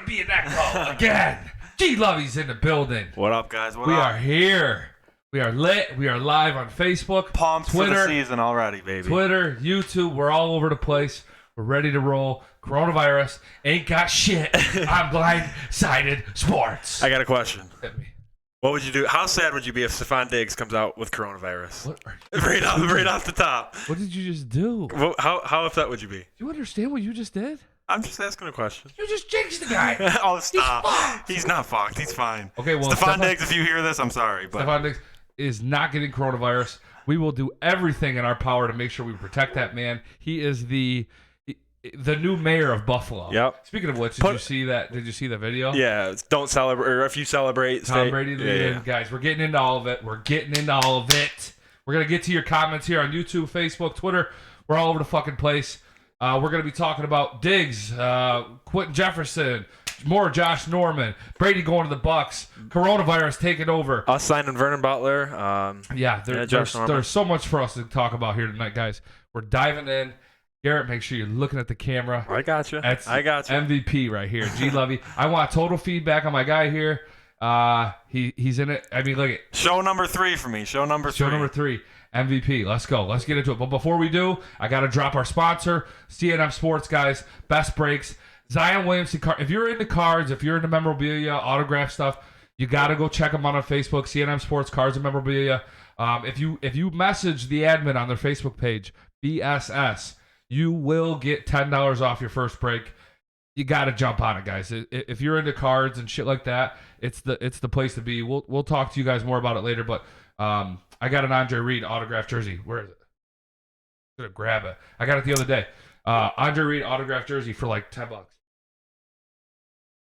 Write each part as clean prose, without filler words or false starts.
gonna be an echo again. G Lovey's in the building. What up, guys? We are here. We are lit. We are live on Facebook, Pumped Twitter, for the season already, baby. Twitter, YouTube. We're all over the place. We're ready to roll. Coronavirus ain't got shit on Blindsided Sports. I got a question. Hit me. What would you do? How sad would you be if Stephon Diggs comes out with coronavirus? What Right off the top. What did you just do? How upset would you be? Do you understand what you just did? I'm just asking a question. You just jinxed the guy. Oh, stop. He's not fucked. He's fine. Okay, well, Stephon Diggs, if you hear this, I'm sorry. But Stephon Diggs is not getting coronavirus. We will do everything in our power to make sure we protect that man. He is the new mayor of Buffalo. Yep. Speaking of which, did you see that? Did you see the video? Yeah, don't celebrate, or if you celebrate, Tom Brady leading. Guys, we're getting into all of it. We're gonna get to your comments here on YouTube, Facebook, Twitter. We're all over the fucking place. We're gonna be talking about Diggs, Quentin Jefferson, more Josh Norman, Brady going to the Bucks, coronavirus taking over. Us signing Vernon Butler. There's so much for us to talk about here tonight, guys. We're diving in. Garrett, make sure you're looking at the camera. I got you. I got you. MVP right here. G Lovey. I want total feedback on my guy here. He's in it. I mean, look at show number 3 for me. Show number 3. MVP. Let's go. Let's get into it. But before we do, I got to drop our sponsor, CNM Sports, guys. Best breaks. Zion Williamson. If you're into cards, if you're into memorabilia, autograph stuff, you got to go check them out on Facebook. CNM Sports Cards and Memorabilia. If you message the admin on their Facebook page, BSS, you will get $10 off your first break. You got to jump on it, guys. If you're into cards and shit like that, it's the place to be. We'll talk to you guys more about it later, but I got an Andre Reed autographed jersey. Where is it? I'm gonna grab it. I got it the other day. Andre Reed autographed jersey for like $10. Sound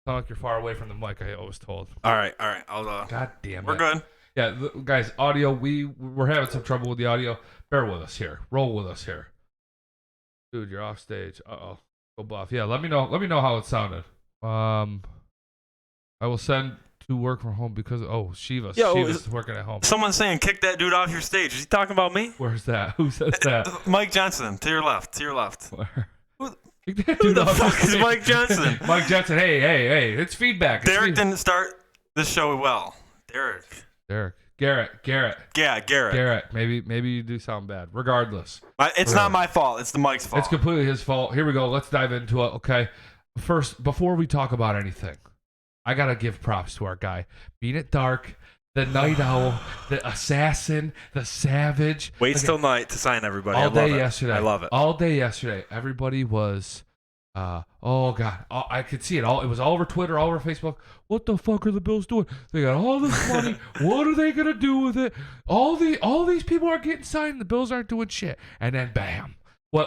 like you're far away from the mic. I was told. All right. God damn it. We're good. Yeah, guys. Audio. We're having some trouble with the audio. Bear with us here. Roll with us here. Dude, you're off stage. Uh-oh. Go buff. Yeah, let me know how it sounded. I will send to work from home because Shiva's working at home. Someone's saying kick that dude off your stage. Is he talking about me? Where's that? Who says that? Mike Johnson, to your left. Where? Who the fuck is Mike Johnson? Mike Johnson, hey, it's feedback. Derek didn't start this show well. Garrett. Yeah, Garrett. Maybe you do sound bad. Regardless. It's not my fault. It's the mic's fault. It's completely his fault. Here we go. Let's dive into it, okay? First, before we talk about anything, I got to give props to our guy. Beat It Dark, the Night Owl, the Assassin, the Savage. Waits till night to sign everybody. All day yesterday. I love it. All day yesterday. Everybody was... oh God! I could see it all. It was all over Twitter, all over Facebook. What the fuck are the Bills doing? They got all this money. What are they gonna do with it? All these people are getting signed. The Bills aren't doing shit. And then bam! One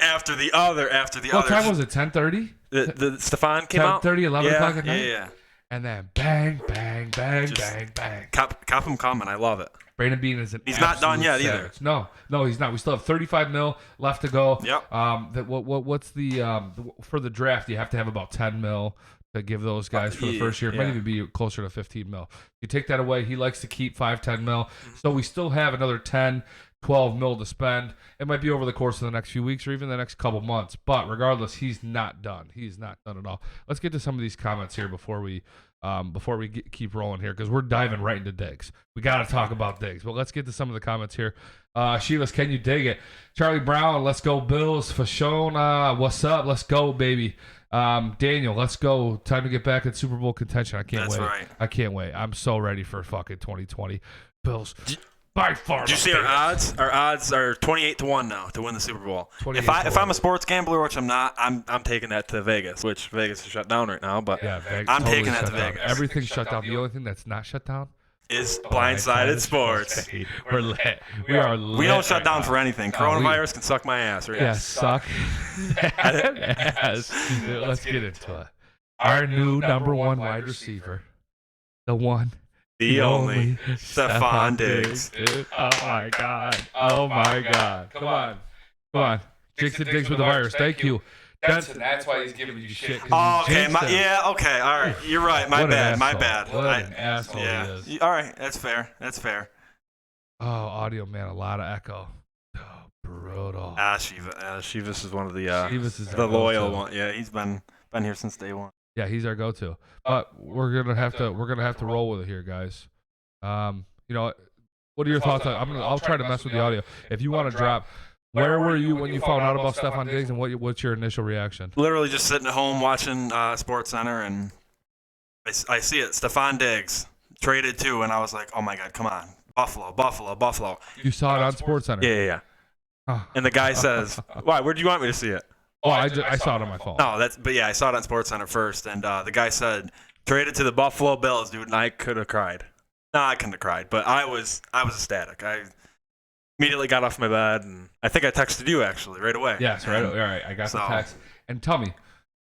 after the other. What time was it? 10:30. The Stephon came out. 10:30, 11 o'clock at night. Yeah. And then bang. Cop him coming. I love it. Brandon Beane is He's not done yet savage. either. No, he's not. We still have $35 million left to go. Yep. What's the for the draft? You have to have about $10 million to give those guys for the first year. It might even be closer to $15 million. You take that away. He likes to keep $5-10 million. So we still have another $10-12 million to spend. It might be over the course of the next few weeks or even the next couple months. But regardless, he's not done. He's not done at all. Let's get to some of these comments here before we keep rolling here, because we're diving right into Diggs. We got to talk about Diggs, but let's get to some of the comments here. Shivas, can you dig it? Charlie Brown, let's go Bills. Fashon, what's up? Let's go, baby. Daniel, let's go. Time to get back in Super Bowl contention. I can't wait. That's right. I can't wait. I'm so ready for fucking 2020. Bills. By far. Did you see our odds? Our odds are 28-1 now to win the Super Bowl. If I'm a sports gambler, which I'm not, I'm taking that to Vegas, which Vegas is shut down right now. But yeah, I'm taking that to Vegas. Everything's shut down. The only thing that's not shut down is Blindsided Sports. We're lit. We are lit. We don't shut down for anything. Coronavirus can suck my ass. Right? Yeah, suck. Yes. Let's get into it. Our new number one wide receiver, the one. The only Stephon Diggs. Oh my God. Come on. Jinx and Diggs with the virus. Thank you. That's why he's giving you shit. Oh, okay. Okay. All right. You're right. My bad. What an asshole he is. All right. That's fair. Oh, audio, man. A lot of echo. Oh, brutal. Shivas is one of the Shivas is the loyal one. Yeah, he's been here since day one. Yeah, he's our go-to. But we're gonna have to roll with it here, guys. What are your thoughts on? I'll try to mess with the audio. If you want to drop, where were you when you found out about Stefon Diggs, and what's your initial reaction? Literally just sitting at home watching Sports Center, and I see it. Stefon Diggs traded too, and I was like, oh my God, come on, Buffalo. You saw it on Sports Center. Yeah. And the guy says, why? Where do you want me to see it? Oh, I saw it on my phone. No, I saw it on Sports Center first, and the guy said traded to the Buffalo Bills, dude, and I could have cried. No, I couldn't have cried, but I was ecstatic. I immediately got off my bed, and I think I texted you actually right away. Yes, right. All right, I got the text. And tell me,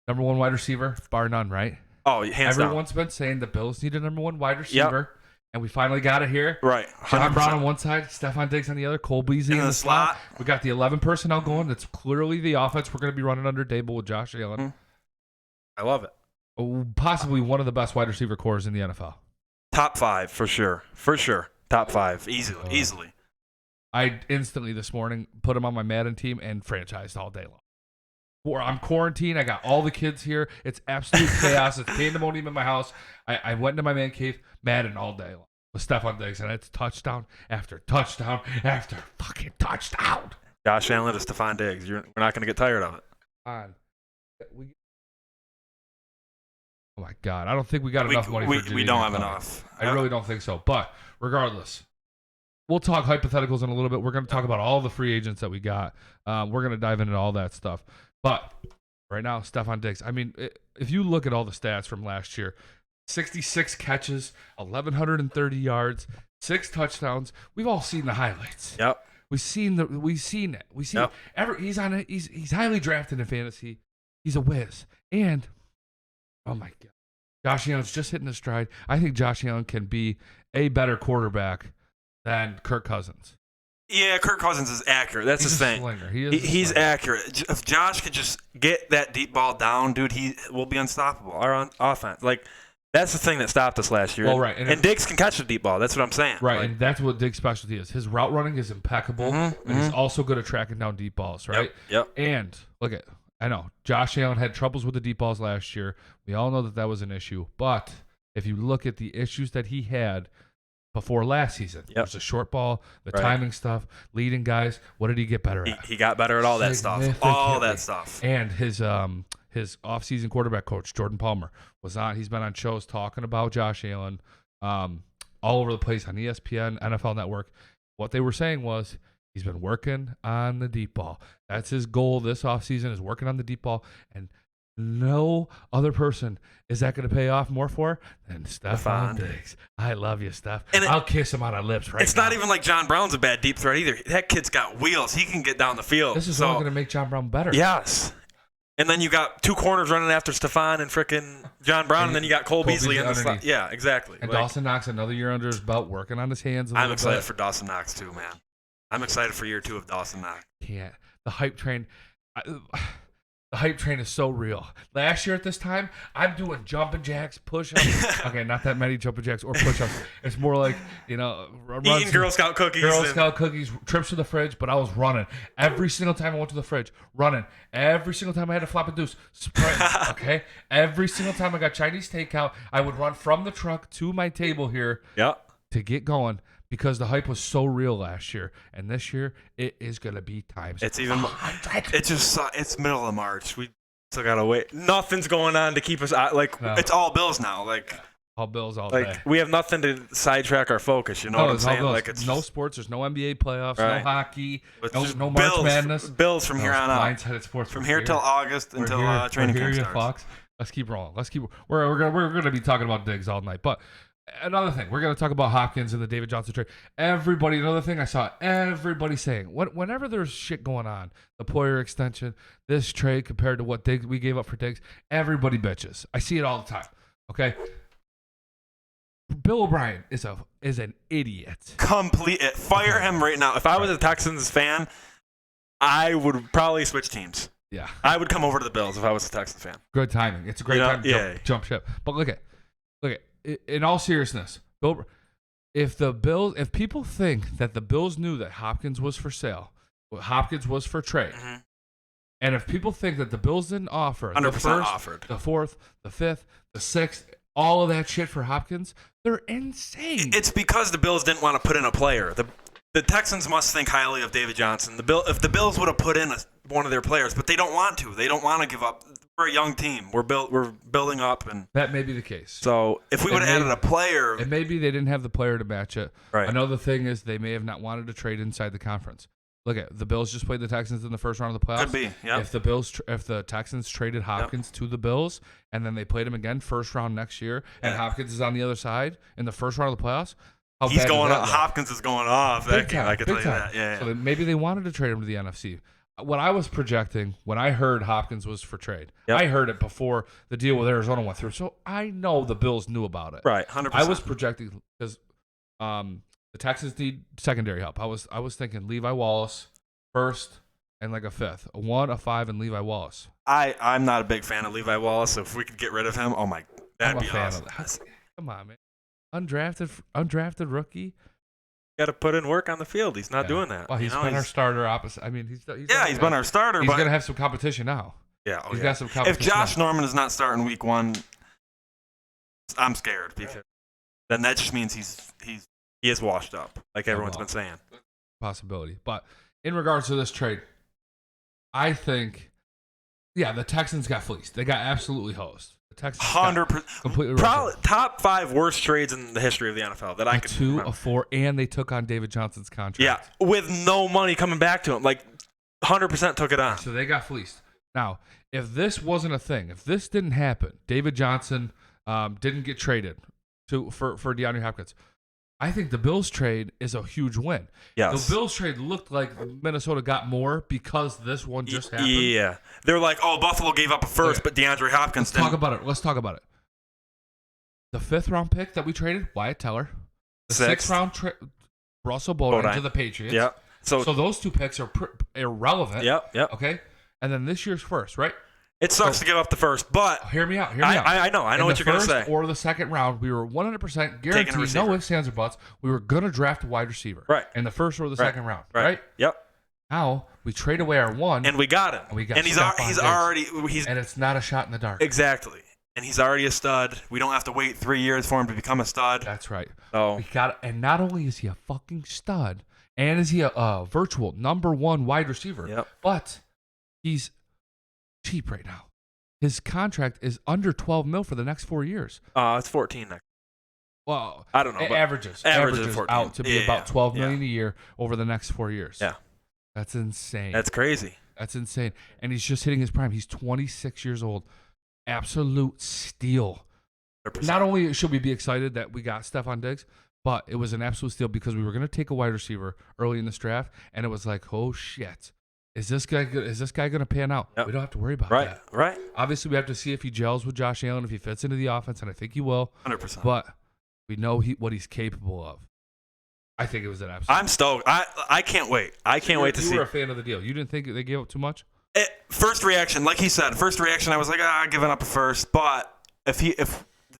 number one wide receiver, bar none, right? Oh, hands down. Everyone's been saying the Bills need a number one wide receiver, and we finally got it here. Right. 100%. John Brown on one side, Stefon Diggs on the other, Cole Beasley in the slot. We got the 11 personnel going. That's clearly the offense we're going to be running under Dable with Josh Allen. Mm-hmm. I love it. Possibly one of the best wide receiver cores in the NFL. Top 5 for sure. Top 5 easily. I instantly this morning put him on my Madden team and franchised all day long. I'm quarantined. I got all the kids here. It's absolute chaos. It's pandemonium in my house. I went into my man cave, Madden all day long with Stefon Diggs, and it's touchdown after touchdown after fucking touchdown. Josh Allen to Stefon Diggs. We're not going to get tired of it. Oh my God! I don't think we got enough money for we don't have enough. I really don't think so. But regardless, we'll talk hypotheticals in a little bit. We're going to talk about all the free agents that we got. We're going to dive into all that stuff. But right now, Stefon Diggs. I mean, if you look at all the stats from last year, 66 catches, 1,130 yards, 6 touchdowns. We've all seen the highlights. Yep. We've seen it. He's on it. He's highly drafted in fantasy. He's a whiz. And oh my God, Josh Allen's just hitting his stride. I think Josh Allen can be a better quarterback than Kirk Cousins. Yeah, Kirk Cousins is accurate. That's his thing. Slinger. He's accurate. If Josh could just get that deep ball down, dude, he will be unstoppable. Our offense, that's the thing that stopped us last year. Well, right, and Diggs can catch the deep ball. That's what I'm saying. Right, and that's what Diggs' specialty is. His route running is impeccable, and he's also good at tracking down deep balls. Right. Yep. And I know Josh Allen had troubles with the deep balls last year. We all know that was an issue. But if you look at the issues that he had before last season, there's the short ball, the timing stuff, leading guys. What did he get better at? He got better at all that stuff. All that stuff. And his offseason quarterback coach, Jordan Palmer, he's been on shows talking about Josh Allen all over the place on ESPN, NFL Network. What they were saying was, he's been working on the deep ball. That's his goal this offseason, is working on the deep ball. And no other person is that going to pay off more for than Stefon Diggs. I love you, Steph. And I'll kiss him on our lips right now. It's not even like John Brown's a bad deep threat either. That kid's got wheels. He can get down the field. This is all going to make John Brown better. Yes. And then you got 2 corners running after Stefon and frickin' John Brown, and then you got Cole Beasley in the slot. Yeah, exactly. And Dawson Knox, another year under his belt, working on his hands a little bit. I'm excited for Dawson Knox too, man. I'm excited for year 2 of Dawson Knox. Yeah, the hype train. The hype train is so real. Last year at this time, I'm doing jumping jacks, push-ups. Okay, not that many jumping jacks or push-ups. It's more like, eating Girl Scout cookies. Trips to the fridge, but I was running. Every single time I went to the fridge, running. Every single time I had to flop a deuce, sprinting, okay? Every single time I got Chinese takeout, I would run from the truck to my table here to get going. Because the hype was so real last year, and this year it is gonna be times. It's even. It's middle of March. We still gotta wait. Nothing's going on to keep us out. It's all Bills now. All Bills all day. We have nothing to sidetrack our focus. You know what I'm saying? It's no sports. There's no NBA playoffs. No hockey. No March Madness. Bills from here on out. Blindsided sports from here till August until training camp starts. Fox. Let's keep rolling. We're gonna be talking about Diggs all night, but. Another thing, we're going to talk about Hopkins and the David Johnson trade. Another thing I saw everybody saying, whenever there's shit going on, the Poyer extension, this trade compared to what Diggs, we gave up for Diggs, everybody bitches. I see it all the time. Okay? Bill O'Brien is an idiot. Fire him right now. If I was a Texans fan, I would probably switch teams. Yeah. I would come over to the Bills if I was a Texans fan. Good timing. It's a great time to jump ship. But look at. In all seriousness, if people think that the Bills knew that Hopkins was for sale, Hopkins was for trade, And if people think that the Bills didn't offer 100% the first, offered. the fourth, the fifth, the sixth, all of that shit for Hopkins, they're insane. It's because the Bills didn't want to put in a player. The Texans must think highly of David Johnson. If the Bills would have put in one of their players, but they don't want to. They don't want to give up. We're a young team. We're building up, and that may be the case. So if we would have added a player, and maybe they didn't have the player to match it. Right. Another thing is they may have not wanted to trade inside the conference. Look at the Bills just played the Texans in the first round of the playoffs. Could be, yeah. If the Texans traded Hopkins to the Bills and then they played him again first round next year, and Hopkins is on the other side in the first round of the playoffs, he's going off. Hopkins is going off. That game, I can tell you that. Yeah. So maybe they wanted to trade him to the NFC. What I was projecting when I heard Hopkins was for trade, I heard it before the deal with Arizona went through, so I know the Bills knew about it. Right, 100%. I was projecting because the Texans need secondary help. I was thinking Levi Wallace first and like a fifth, a 1, a 5, and Levi Wallace. I'm not a big fan of Levi Wallace, so if we could get rid of him, oh my, that'd be awesome. Come on, man, undrafted rookie. Got to put in work on the field. He's not doing that. Well, he's been our starter opposite. I mean, he's been our starter. He's but gonna have some competition now. Yeah, he's got some competition. If Josh Norman is not starting week 1, I'm scared because then that just means he is washed up, like everyone's been saying. Possibility, but in regards to this trade, I think, the Texans got fleeced. They got absolutely hosed. The Texans 100%, completely probably top 5 worst trades in the history of the NFL that I could 2 remember. of 4, and they took on David Johnson's contract. Yeah, with no money coming back to him, like 100% took it on. So they got fleeced. Now, if this wasn't a thing, if this didn't happen, David Johnson didn't get traded for DeAndre Hopkins, I think the Bills trade is a huge win. Yes. The Bills trade looked like Minnesota got more because this one just happened. Yeah. They're like, oh, Buffalo gave up a first, but DeAndre Hopkins Let's talk about it. The 5th round pick that we traded, Wyatt Teller. The 6th round, Russell Bodine to the Patriots. Yep. So those 2 picks are irrelevant. Yep. Okay? And then this year's first, right? It sucks to give up the first, but hear me out. I know what you're going to say. Or the second round, we were 100% guaranteed, no ifs, ands, or buts. We were going to draft a wide receiver. Right. In the first or the second round. Right? Yep. Now we trade away our 1. And we got him. And he's already. And it's not a shot in the dark. Exactly. And he's already a stud. We don't have to wait 3 years for him to become a stud. That's right. So and not only is he a fucking stud, and is he a virtual number 1 wide receiver, but he's cheap right now. His contract is under $12 million for the next 4 years. It's 14 next. Well, I don't know. Averages out to be about $12 million a year over the next 4 years. Yeah, that's insane. That's crazy. That's insane. And he's just hitting his prime. He's 26 years old. Absolute steal. 100%. Not only should we be excited that we got Stephon Diggs, but it was an absolute steal because we were going to take a wide receiver early in this draft, and it was like, oh shit. Is this guy going to pan out? Yep. We don't have to worry about that. Right. Obviously, we have to see if he gels with Josh Allen, if he fits into the offense, and I think he will. 100%. But we know what he's capable of. I think it was an absolute. I'm stoked. I can't wait. I can't wait to see. You were a fan of the deal. You didn't think they gave up too much? First reaction, like he said, I was like, giving up a first. But if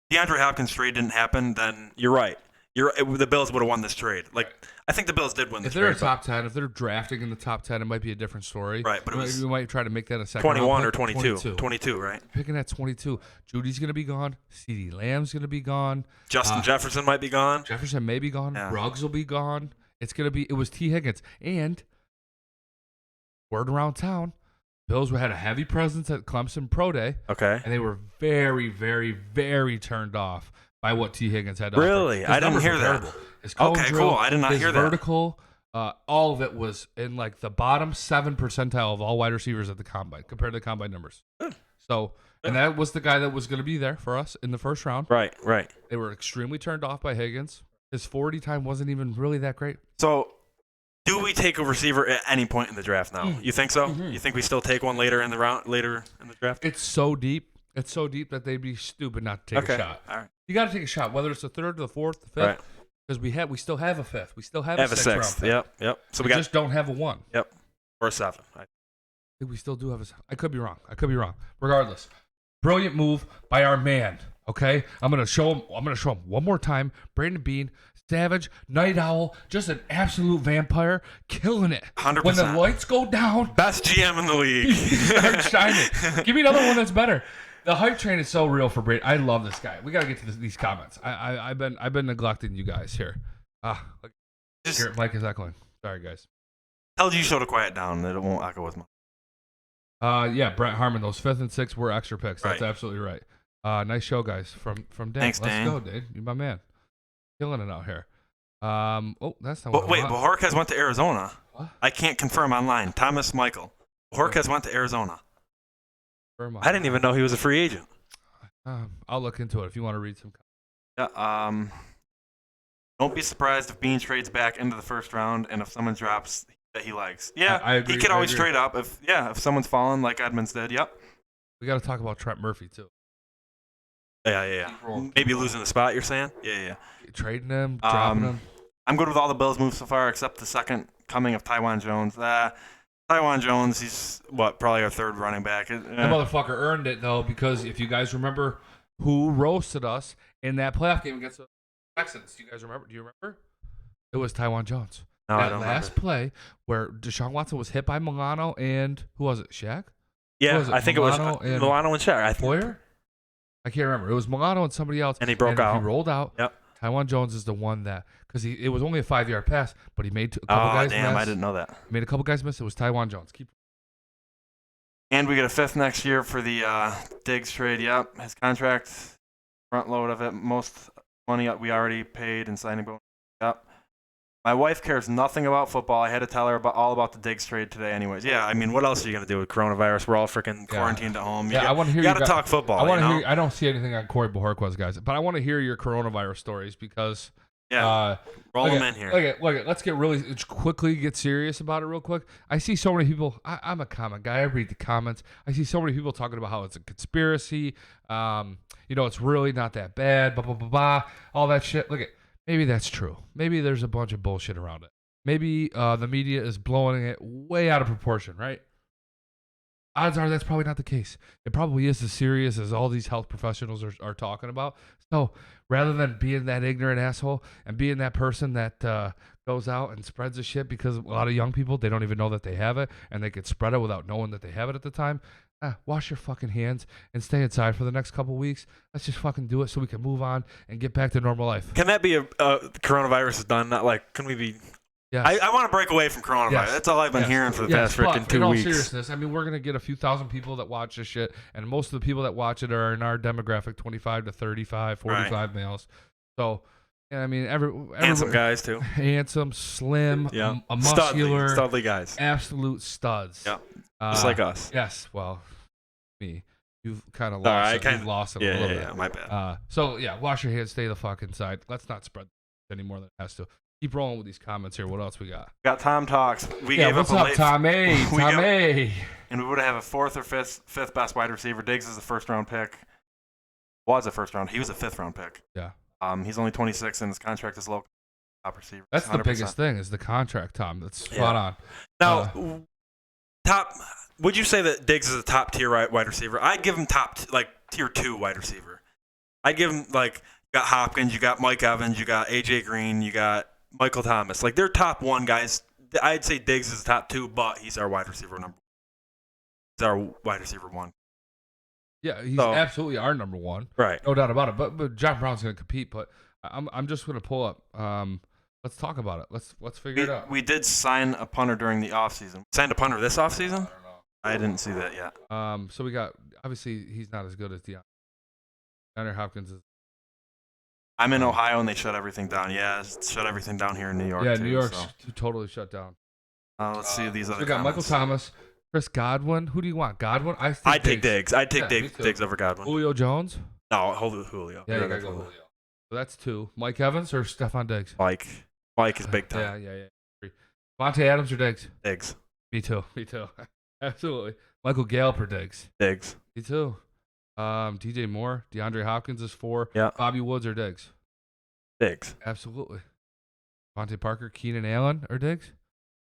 DeAndre Hopkins trade didn't happen, then you're right. The Bills would have won this trade. Like, I think the Bills did win this trade. If they're a top 10, if they're drafting in the top 10, it might be a different story. Right, but we might try to make that a second 21 round or pick. 22. 22, right? Picking at 22. Judy's going to be gone. CeeDee Lamb's going to be gone. Justin Jefferson might be gone. Jefferson may be gone. Yeah. Ruggs will be gone. It was T. Higgins. And word around town, Bills had a heavy presence at Clemson Pro Day. Okay. And they were very, very, very turned off by what T. Higgins had to Really? offer. I didn't hear that. Okay, cool. I did not hear that. His vertical, all of it was in like the bottom 7 percentile of all wide receivers at the combine compared to the combine numbers. So, and that was the guy that was going to be there for us in the first round. Right. They were extremely turned off by Higgins. His 40 time wasn't even really that great. So, do we take a receiver at any point in the draft now? You think so? Mm-hmm. You think we still take one later in the draft? It's so deep. It's so deep that they'd be stupid not to take a shot. All right. You got to take a shot, whether it's the 3rd, the 4th, the 5th. Right. Because we still have a 5th. We still have a 6th. Yep. So we just don't have a 1. Yep. Or a 7. I think we still do have a. I could be wrong. Regardless, brilliant move by our man. Okay, I'm gonna show him one more time. Brandon Beane Savage, Night Owl, just an absolute vampire, killing it. 100%. When the lights go down, Best GM in the league. start shining. Give me another one that's better. The hype train is so real for Brady. I love this guy. We got to get to these comments. I've been neglecting you guys here. Here, Mike is echoing. Sorry, guys. Tell you show to quiet down that it won't echo as much. Yeah, Brett Harmon. Those 5th and 6th were extra picks. That's Right. absolutely right. Nice show, guys. From Dan. Thanks, Let's Dan. go, dude. You're my man. Killing it out here. That's not. But wait, Bojorquez went to Arizona. What? I can't confirm online. Thomas Michael. Bojorquez went to Arizona. I didn't even know he was a free agent. I'll look into it if you want to read some. Yeah. Don't be surprised if Bean trades back into the first round, and if someone drops that he likes. Yeah, I agree, he could always I agree. trade up if someone's fallen like Edmonds did. Yep. We got to talk about Trent Murphy too. Yeah. Maybe losing the spot. You're saying? Yeah. Trading him, dropping him. I'm good with all the Bills moves so far, except the second coming of Tywan Jones. Tywan Jones, he's probably our third running back. That motherfucker earned it though, because if you guys remember who roasted us in that playoff game against the Texans, do you guys remember? Do you remember? It was Tywan Jones. No, I that don't last remember. play where Deshaun Watson was hit by Milano and who was it? Shaq? Yeah, was it? I think Milano it was Milano and Shaq. Boyer? I can't remember. It was Milano and somebody else. And he broke out. He rolled out. Yep. Tywan Jones is the one that, because it was only a 5-yard pass, but he made a couple guys damn, miss. I didn't know that. He made a couple guys miss. It was Tywan Jones. And we get a 5th next year for the Diggs trade. Yep, his contract, front load of it, most money we already paid in signing bonus. Yep. My wife cares nothing about football. I had to tell her all about the Diggs trade today anyways. Yeah, I mean, what else are you going to do with coronavirus? We're all freaking quarantined at home. I want to hear you got to talk football. I want to hear. I don't see anything on Corey Bojorquez, guys, but I want to hear your coronavirus stories because roll them in here. Look at. Let's quickly get serious about it real quick. I see so many people. I'm a comment guy. I read the comments. I see so many people talking about how it's a conspiracy. It's really not that bad. Blah blah blah blah. All that shit. Maybe that's true. Maybe there's a bunch of bullshit around it. Maybe the media is blowing it way out of proportion, right? Odds are that's probably not the case. It probably is as serious as all these health professionals are talking about. So rather than being that ignorant asshole and being that person that goes out and spreads the shit, because a lot of young people, they don't even know that they have it, and they could spread it without knowing that they have it at the time. Wash your fucking hands and stay inside for the next couple weeks. Let's just fucking do it so we can move on and get back to normal life. Can that be coronavirus is done? Not like, can we be? Yes. I want to break away from coronavirus. Yes. That's all I've been hearing for the past freaking 2 in all weeks. seriousness, I mean, we're gonna get a few thousand people that watch this shit, and most of the people that watch it are in our demographic, 25 to 35, 45 males. So, I mean, handsome guys too. Handsome, slim, Yeah, a muscular, studly guys. absolute studs. Yeah, just like us. Yes, well, me. You've kind of Sorry, lost it. You've lost it a little bit. Yeah, my bad. So yeah, wash your hands, stay the fuck inside. Let's not spread any more than it has to. Keep rolling with these comments here. What else we got? We got Tom Talks. We Yeah, gave what's up a up, late, Tommy? Tommy. and we would have a 4th or 5th best wide receiver. Diggs is a first round pick. Was a first round. He was a 5th round pick. Yeah. He's only 26 and his contract is low. Top receiver. That's 100%. the biggest thing is the contract, Tom. That's spot on. Now, would you say that Diggs is a top tier wide receiver? I'd give him tier 2 wide receiver. I'd give him you got Hopkins, you got Mike Evans, you got AJ Green, you got Michael Thomas. They're top 1 guys. I'd say Diggs is top 2, but he's our wide receiver number. He's our wide receiver 1. Yeah, he's absolutely our number 1. Right. No doubt about it. But John Brown's going to compete. But I'm just going to pull up. Let's talk about it. Let's figure it out. We did sign a punter during the offseason. Signed a punter this offseason? I don't know. I didn't see that yet. So we got, obviously he's not as good as DeAndre Hopkins is. I'm in Ohio and they shut everything down. Yeah, shut everything down here in New York. Yeah, too, New York's totally shut down. Let's see these other. We got comments. Michael Thomas, Chris Godwin. Who do you want? Godwin? I'd take Diggs. I'd take Yeah, me too. Diggs over Godwin. Julio Jones? No, Julio. Yeah, you gotta go Julio. So that's 2. Mike Evans or Stephon Diggs? Mike is big time. Yeah. Devontae Adams or Diggs? Diggs. Me too. Absolutely. Michael Gallup or Diggs? Diggs. Me too. DJ Moore, DeAndre Hopkins is 4. Yeah. Bobby Woods or Diggs? Diggs. Absolutely. Devontae Parker, Keenan Allen or Diggs?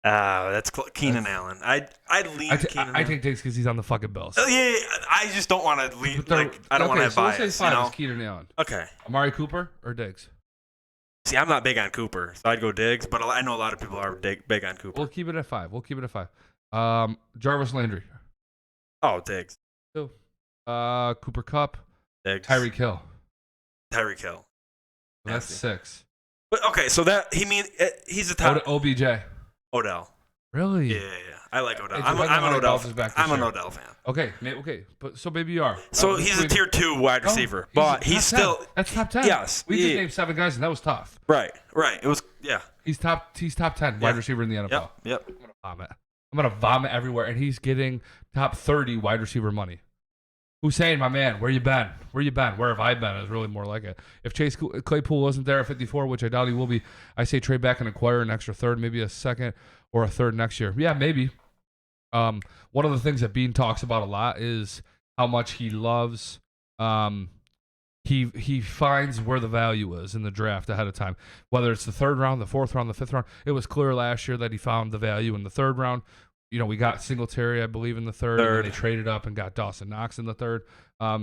That's Keenan Allen. I'd lean Keenan. I take Diggs because he's on the fucking Bills. Oh, yeah, I just don't want to lean. I don't want to have so bias. let's say 5 is Keenan Allen. Okay. Amari Cooper or Diggs? See, I'm not big on Cooper, so I'd go Diggs, but I know a lot of people are big on Cooper. We'll keep it at 5. Jarvis Landry. Oh, Diggs. 2. Cooper Kupp. Diggs. Tyreek Hill. Tyreek Hill. That's 6. But okay, so he's a top. OBJ. Odell. Really? Yeah. I like Odell. It I'm depends on an how Odell. Dolphins back this I'm an year. Odell fan. Okay. But so maybe you are. So he's a tier 2 wide receiver, but he's top 10. still. That's top 10. Yes. We just named 7 guys, and that was tough. Right. It was He's top 10 wide receiver in the NFL. Yep. I'm gonna vomit everywhere, and he's getting top 30 wide receiver money. Hussein, my man, where you been? Where have I been? Is really more like it. If Chase Claypool wasn't there at 54, which I doubt he will be, I say trade back and acquire an extra third, maybe a second or a third next year. Yeah, maybe. One of the things that Bean talks about a lot is how much he loves. He finds where the value is in the draft ahead of time, whether it's the 3rd round, the 4th round, the 5th round. It was clear last year that he found the value in the 3rd round. You know, we got Singletary, I believe, in the 3rd. And they traded up and got Dawson Knox in the 3rd.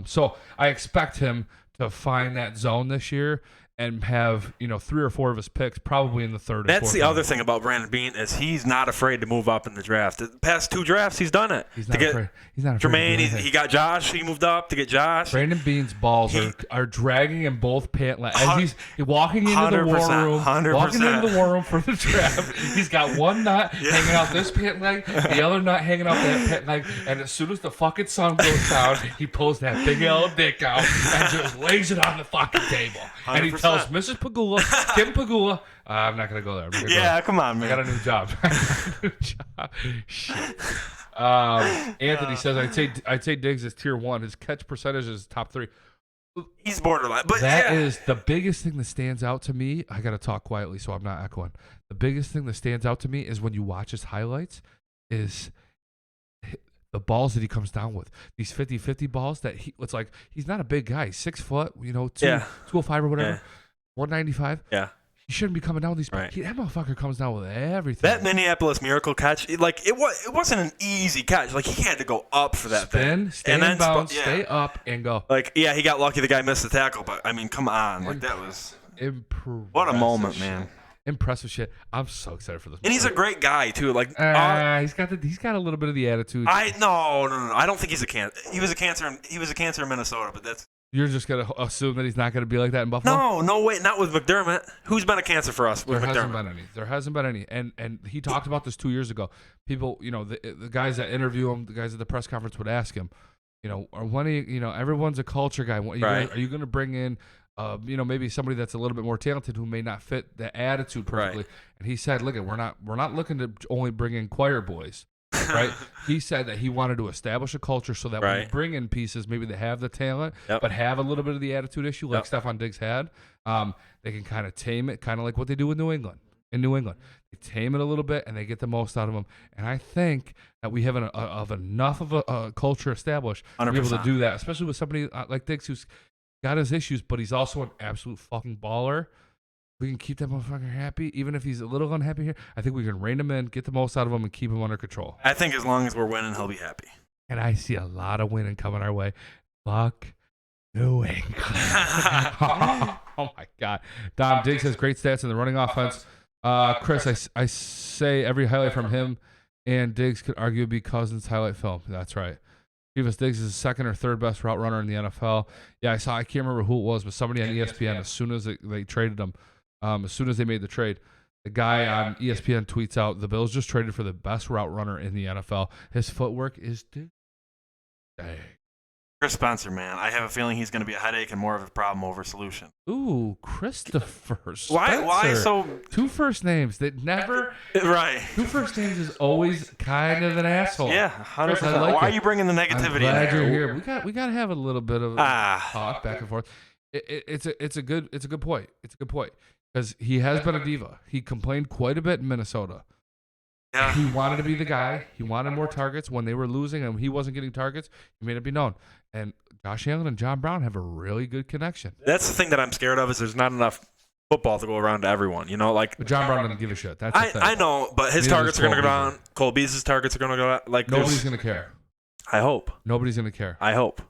So I expect him to find that zone this year and have 3 or 4 of his picks probably in the 3rd. That's the other thing about Brandon Bean is he's not afraid to move up in the draft. The past 2 drafts, he's done it. He's not afraid. Jermaine, he got Josh. He moved up to get Josh. Brandon Bean's balls are dragging in both pant legs. As he's walking into the war room, 100%. walking into the war room for the draft. He's got one nut hanging out this pant leg, the other nut hanging out that pant leg, and as soon as the fucking sun goes down, he pulls that big old dick out and just lays it on the fucking table. 100%. And he tells Mrs. Pagula, Kim Pagula, I'm not going to go there. Come on, man. I got a new job. Shit. Anthony says, I'd say Diggs is tier 1. His catch percentage is top 3. He's borderline. But that is the biggest thing that stands out to me. I got to talk quietly so I'm not echoing. The biggest thing that stands out to me is when you watch his highlights is the balls that he comes down with. These 50-50 balls that it's like he's not a big guy. He's 6 foot, 205 or whatever, 195. Yeah. He shouldn't be coming down with these. Right. That motherfucker comes down with everything. That Minneapolis Miracle catch, it wasn't an easy catch. Like, he had to go up for that thing. Stay in bounds, stay up, and go. Like, yeah, he got lucky the guy missed the tackle, but, I mean, come on. Like, that was... What a moment, man. Impressive shit. I'm so excited for this. And he's a great guy too. Like he's got a little bit of the attitude. No. I don't think he's a cancer. He was a cancer in Minnesota, but that's. You're just gonna assume that he's not gonna be like that in Buffalo? No way, not with McDermott. Who's been a cancer for us with McDermott? There hasn't been any. And he talked about this 2 years ago. People, the guys that interview him, the guys at the press conference would ask him, or when everyone's a culture guy. Are you gonna bring in? Maybe somebody that's a little bit more talented who may not fit the attitude perfectly. Right. And he said, "Look, we're not looking to only bring in choir boys." Right? He said that he wanted to establish a culture so that when you bring in pieces, maybe they have the talent, but have a little bit of the attitude issue, like Stephon Diggs had. They can kind of tame it, kind of like what they do in New England. They tame it a little bit and they get the most out of them. And I think that we have enough of a culture established 100%. To be able to do that, especially with somebody like Diggs who's got his issues, but he's also an absolute fucking baller. We can keep that motherfucker happy, even if he's a little unhappy here. I think we can rein him in, get the most out of him, and keep him under control. I think as long as we're winning, he'll be happy. And I see a lot of winning coming our way. Fuck New England. Oh my God. Dom Diggs has great stats in the running offense. Chris, I say every highlight from him and Diggs could arguably be Cousins' highlight film. That's right. Travis Diggs is the 2nd or 3rd best route runner in the NFL. Yeah, I can't remember who it was, but somebody on ESPN, as soon as they traded him, as soon as they made the trade, the guy on ESPN tweets out, the Bills just traded for the best route runner in the NFL. His footwork is dang. Chris Spencer, man. I have a feeling he's going to be a headache and more of a problem over solution. Ooh, Christopher Spencer. Why so? 2 first names that never. Right. 2 first names is always kind of an asshole. Yeah, 100%. Why are you bringing the negativity in glad there? You're here. We got to have a little bit of talk back and forth. It's a good point. It's a good point because he has been a diva. He complained quite a bit in Minnesota. Yeah. He wanted to be the guy. He wanted more targets when they were losing and he wasn't getting targets. He made it be known. And Josh Allen and John Brown have a really good connection. That's the thing that I'm scared of is there's not enough football to go around to everyone. But John Brown doesn't give a shit. That's the thing. I know, but his targets are going to go down. Cole Beasley's targets are going to go down. Like nobody's going to care. I hope. Nobody's going to care. I hope.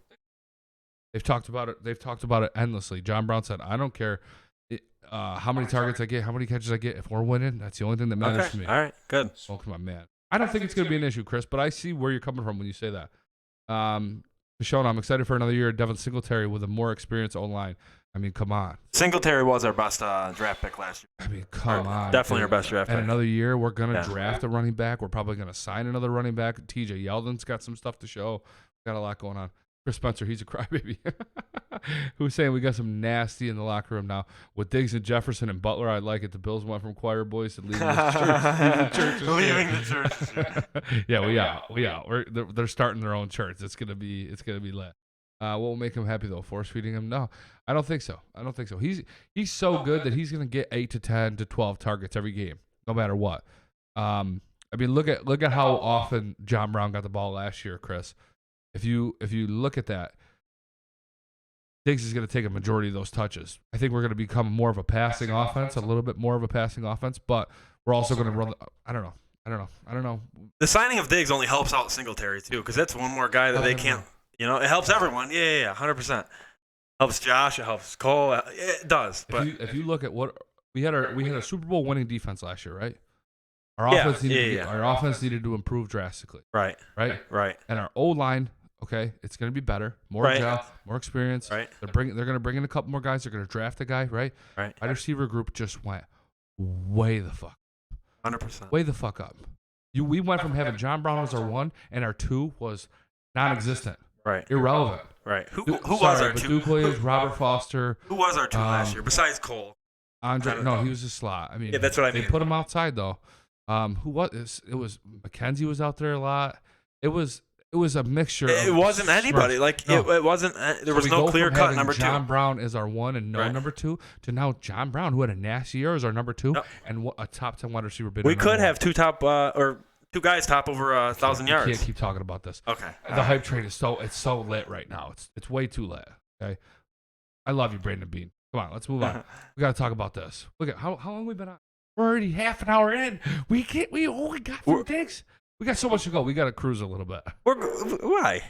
They've talked about it endlessly. John Brown said, "I don't care how many targets I get, how many catches I get. If we're winning, that's the only thing that matters to me. All right, good. Oh, come on, man. I don't think it's going to be an issue, Chris, but I see where you're coming from when you say that. Michonne, I'm excited for another year of Devin Singletary with a more experienced O-line. I mean, come on. Singletary was our best draft pick last year. I mean, come on. Definitely our best draft pick. And another year, we're going to draft a running back. We're probably going to sign another running back. TJ Yeldon's got some stuff to show. Got a lot going on. Chris Spencer, he's a crybaby. Who's saying we got some nasty in the locker room now? With Diggs and Jefferson and Butler, I like it. The Bills went from choir boys to leaving the church. Leaving the church. Yeah, we out. They're starting their own church. It's gonna be lit. What will make him happy though? Force feeding him? No, I don't think so. He's so good that he's gonna get 8 to 10 to 12 targets every game, no matter what. I mean, look at how often John Brown got the ball last year, Chris. If you look at that, Diggs is going to take a majority of those touches. I think we're going to become more of a passing offense, a little bit more of a passing offense, but we're also going to run. I don't know. The signing of Diggs only helps out Singletary too, because that's one more guy that they can't. You know, it helps everyone. Yeah, 100%. Helps Josh. It helps Cole. It does. But if you look at what we had a Super Bowl winning defense last year, right? Our offense needed to improve drastically. Right. And our O-line. Okay, it's going to be better, more agile, more experience. Right. They're going to bring in a couple more guys. They're going to draft a guy, right? Right. Wide receiver group just went way the fuck. 100%. Way the fuck up. We went from having John Brown as our 1 and our 2 was non-existent. Right. Irrelevant. Right. Who was our 2? Duke Williams, Robert Foster. Who was our 2 last year besides Cole? Andre. No, he was a slot. I mean, that's what I mean. They put him outside though. Who was it? Was McKenzie was out there a lot. It was a mixture. It wasn't anybody. It wasn't. There was no clear cut number 2. John Brown is our 1 and number 2 to now John Brown, who had a nasty year, is our number 2 and a top 10 wide receiver. We could have 2 top or 2 guys top over 1,000 yards. We can't keep talking about this. Okay. The hype train is so lit right now. It's way too lit. Okay. I love you, Brandon Bean. Come on, let's move on. We got to talk about this. Look at how long we been on. We're already half an hour in. We only got 3 Diggs. We got so much to go. We got to cruise a little bit. Why?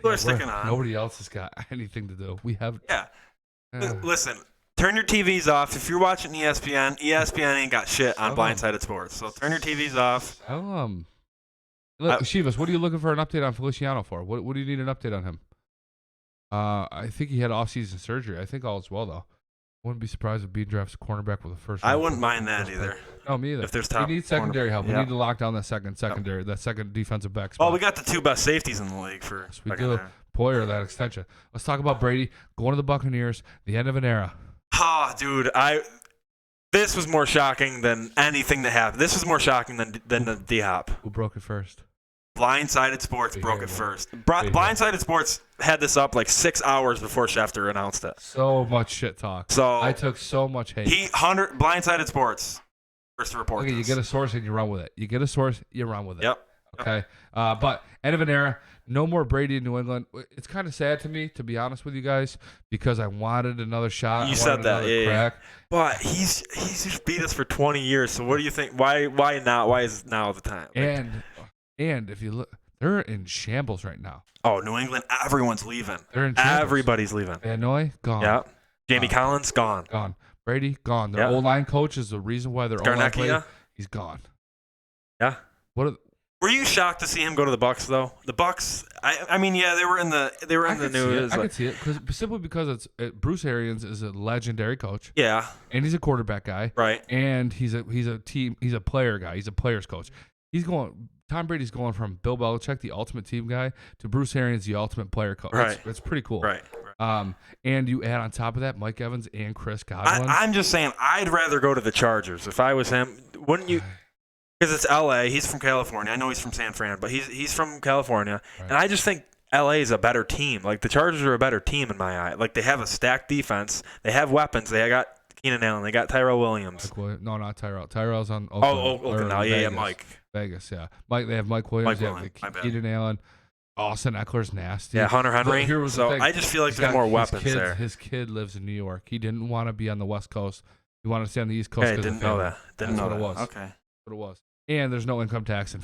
We're sticking on. Nobody else has got anything to do. We have. Yeah. Listen, turn your TVs off. If you're watching ESPN ain't got shit on Blindsided Sports. So turn your TVs off. Look, Shivas, what are you looking for an update on Feliciano for? What do you need an update on him? I think he had off-season surgery. I think all is well, though. Wouldn't be surprised if Bean drafts a cornerback with a first. I wouldn't mind that either. No, me either. If there's top, we need secondary help. Yeah. We need to lock down that secondary, that second defensive back spot. Well, we got the 2 best safeties in the league for. Yes, we do. Poyer, that extension. Let's talk about Brady going to the Buccaneers. The end of an era. Dude, this was more shocking than anything that happened. This was more shocking than the D-Hop. Who broke it first? Blindsided Sports broke it first. Blindsided Sports had this up like 6 hours before Schefter announced it. So much shit talk. So I took so much hate. Blindsided Sports first to report. Okay, this. you get a source and you run with it. Yep. Okay. But end of an era. No more Brady in New England. It's kind of sad to me, to be honest with you guys, because I wanted another shot. You said that, crack. Yeah. But he's just beat us for 20 years. So what do you think? Why now? Why is now the time? And if you look, they're in shambles right now. Oh, New England, everyone's leaving. They're in shambles. Everybody's leaving. Van Noy, gone. Yeah. Jamie Collins, gone. Gone. Brady, gone. Their O-line coach is the reason why they're O-line player. He's gone. Yeah. Were you shocked to see him go to the Bucs though? The Bucs, I mean, yeah, they were in the news. I could see it simply because Bruce Arians is a legendary coach. Yeah. And he's a quarterback guy. Right. And he's a player guy. He's a player's coach. Tom Brady's going from Bill Belichick, the ultimate team guy, to Bruce Arians, the ultimate player coach. Right. That's pretty cool. Right. And you add on top of that Mike Evans and Chris Godwin. I'm just saying, I'd rather go to the Chargers if I was him. Wouldn't you? Because it's L.A. He's from California. I know he's from San Fran, but he's from California. Right. And I just think L.A. is a better team. Like, the Chargers are a better team in my eye. Like, they have a stacked defense. They have weapons. They got Keenan Allen. They got Tyrell Williams. No, not Tyrell. Tyrell's on Oakland. Oakland now. Yeah, Mike. Vegas, yeah. They have Mike Williams. They have Keenan Allen. Austin Eckler's nasty. Yeah, Hunter Henry. So I just feel like there's more weapons there. His kid lives in New York. He didn't want to be on the West Coast. He wanted to stay on the East Coast. Hey, didn't know that. Didn't know what it was. Okay. That's what it was. And there's no income tax in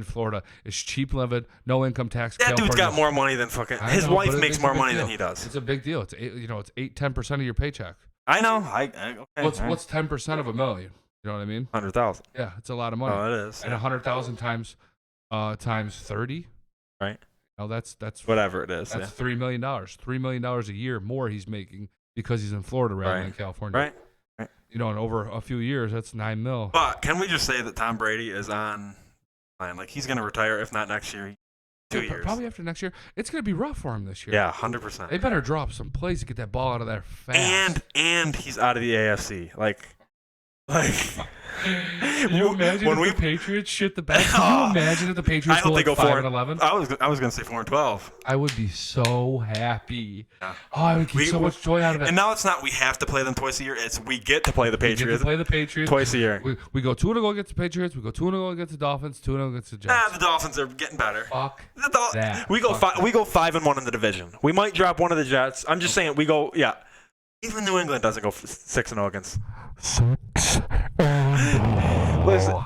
Florida. It's cheap living, no income tax. That dude's got more money than fucking. His wife makes more money than he does. It's a big deal. It's 10% of your paycheck. I know. Okay. What's 10% of $1 million? You know what I mean? 100,000. Yeah, it's a lot of money. Oh, it is. And 100,000 times 30. Right. Oh, that's Whatever it is. That's $3 million. $3 million a year more he's making because he's in Florida rather than California. Right. You know, and over a few years, that's $9 million. But can we just say that Tom Brady is on line? Like, he's going to retire, if not next year, 2 years. Probably after next year. It's going to be rough for him this year. Yeah, 100%. They better drop some plays to get that ball out of there fast. And he's out of the AFC. Like. Can you imagine if the Patriots shit the bed? Can you imagine if the Patriots go 5-11? I was gonna say 4-12. I would be so happy. Yeah. Oh, I would get so much joy out of it. And now it's not we have to play them twice a year. It's we get to play the Patriots. We get to play the Patriots twice a year. We go 2-0 against the Patriots. We go 2-0 against the Dolphins. 2-0 against the Jets. The Dolphins are getting better. Fuck that. We go 5-1 in the division. We might drop one of the Jets. I'm just saying we go. Yeah. Even New England doesn't go 6-0 against. 6-0. Listen,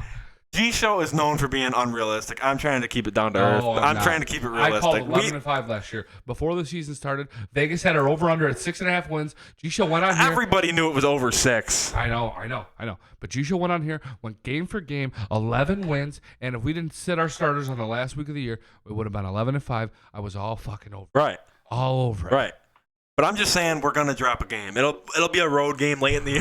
G-Show is known for being unrealistic. I'm trying to keep it down to earth. I'm trying to keep it realistic. I called 11-5 last year. Before the season started, Vegas had our over-under at 6.5 wins. G-Show went on here. Everybody knew it was over 6. I know. But G-Show went on here, went game for game, 11 wins, and if we didn't sit our starters on the last week of the year, it would have been 11-5. I was all fucking over. Right. All over it. Right. But I'm just saying we're gonna drop a game. It'll be a road game late in the year.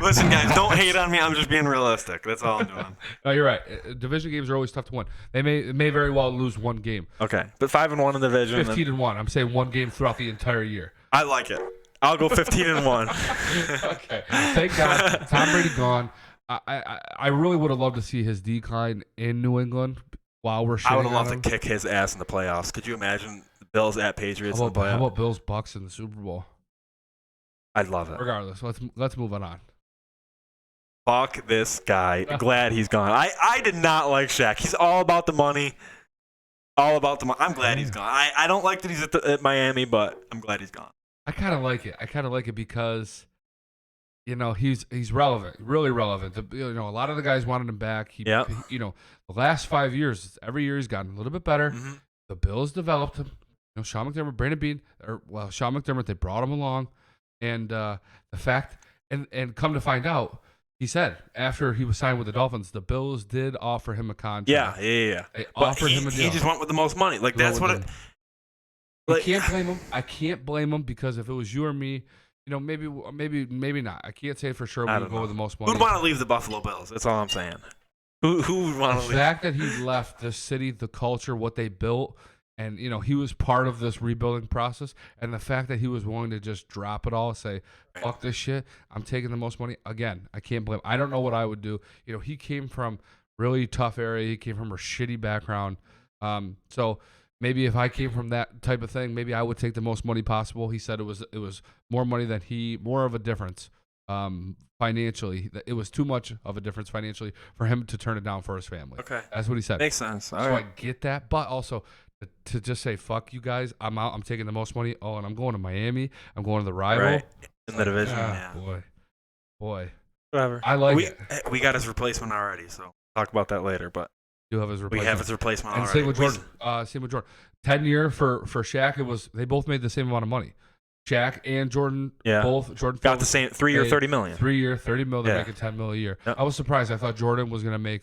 Listen, guys, don't hate on me. I'm just being realistic. That's all I'm doing. No, you're right. Division games are always tough to win. They may very well lose one game. Okay, but 5-1 in the division. 15-1. I'm saying one game throughout the entire year. I like it. I'll go 15-1. Okay. Thank God. Tom Brady gone. I really would have loved to see his decline in New England while we're shitting I would have loved on him. to kick his ass in the playoffs. Could you imagine the Bills at Patriots in the playoffs? How about Bills Bucks in the Super Bowl? I'd love it. Regardless, let's move on. Fuck this guy. Glad he's gone. I did not like Shaq. He's all about the money. All about the money. I'm glad he's gone. I don't like that he's at Miami, but I'm glad he's gone. I kind of like it because, you know, he's relevant, really relevant. You know, a lot of the guys wanted him back. You know, the last 5 years, every year he's gotten a little bit better. Mm-hmm. The Bills developed him. You know, Sean McDermott, Brandon Beane, Sean McDermott, they brought him along, and the fact, and come to find out, he said after he was signed with the Dolphins, the Bills did offer him a contract. Yeah. They offered him a deal. He just went with the most money. Like that's what it. I can't blame him. I can't blame him because if it was you or me, you know, maybe not. I can't say for sure we would go with the most money. Who'd want to leave the Buffalo Bills? That's all I'm saying. Who would want to leave? The fact that he left the city, the culture, what they built, and you know he was part of this rebuilding process, and the fact that he was willing to just drop it all, say, "Fuck this shit, I'm taking the most money." Again, I can't blame. I don't know what I would do. You know, he came from really tough area. He came from a shitty background. So maybe if I came from that type of thing, maybe I would take the most money possible. He said it was more money than more of a difference financially. It was too much of a difference financially for him to turn it down for his family. Okay. That's what he said. Makes sense. All so right. I get that, but also to just say, fuck you guys, I'm out, I'm taking the most money. Oh, and I'm going to Miami. I'm going to the rival. Right. In the division, yeah. Boy. Whatever. I like it. We got his replacement already, so talk about that later, but do have his replacement. We have his replacement and already. Same with Jordan. 10-year for Shaq, they both made the same amount of money. Shaq and Jordan, both Jordan got the same 3-year, $30 million. 3-year, $30 million. They're making $10 million a year. Yep. I was surprised. I thought Jordan was going to make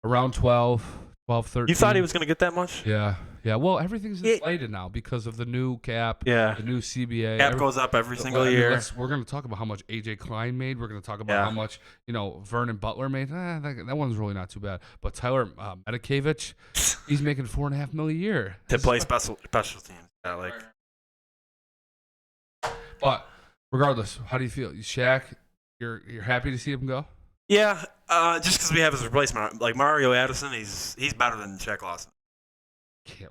around 12, 13. You thought he was going to get that much? Yeah. Well, everything's inflated now because of the new cap, the new CBA. Cap goes up every single year. We're going to talk about how much AJ Klein made. We're going to talk about how much Vernon Butler made. That one's really not too bad. But Tyler Medikevich, he's making $4.5 million a year to play special teams. Yeah, But regardless, how do you feel? Shaq, you're happy to see him go? Yeah, just because we have his replacement. Like Mario Addison, he's better than Shaq Lawson. Can't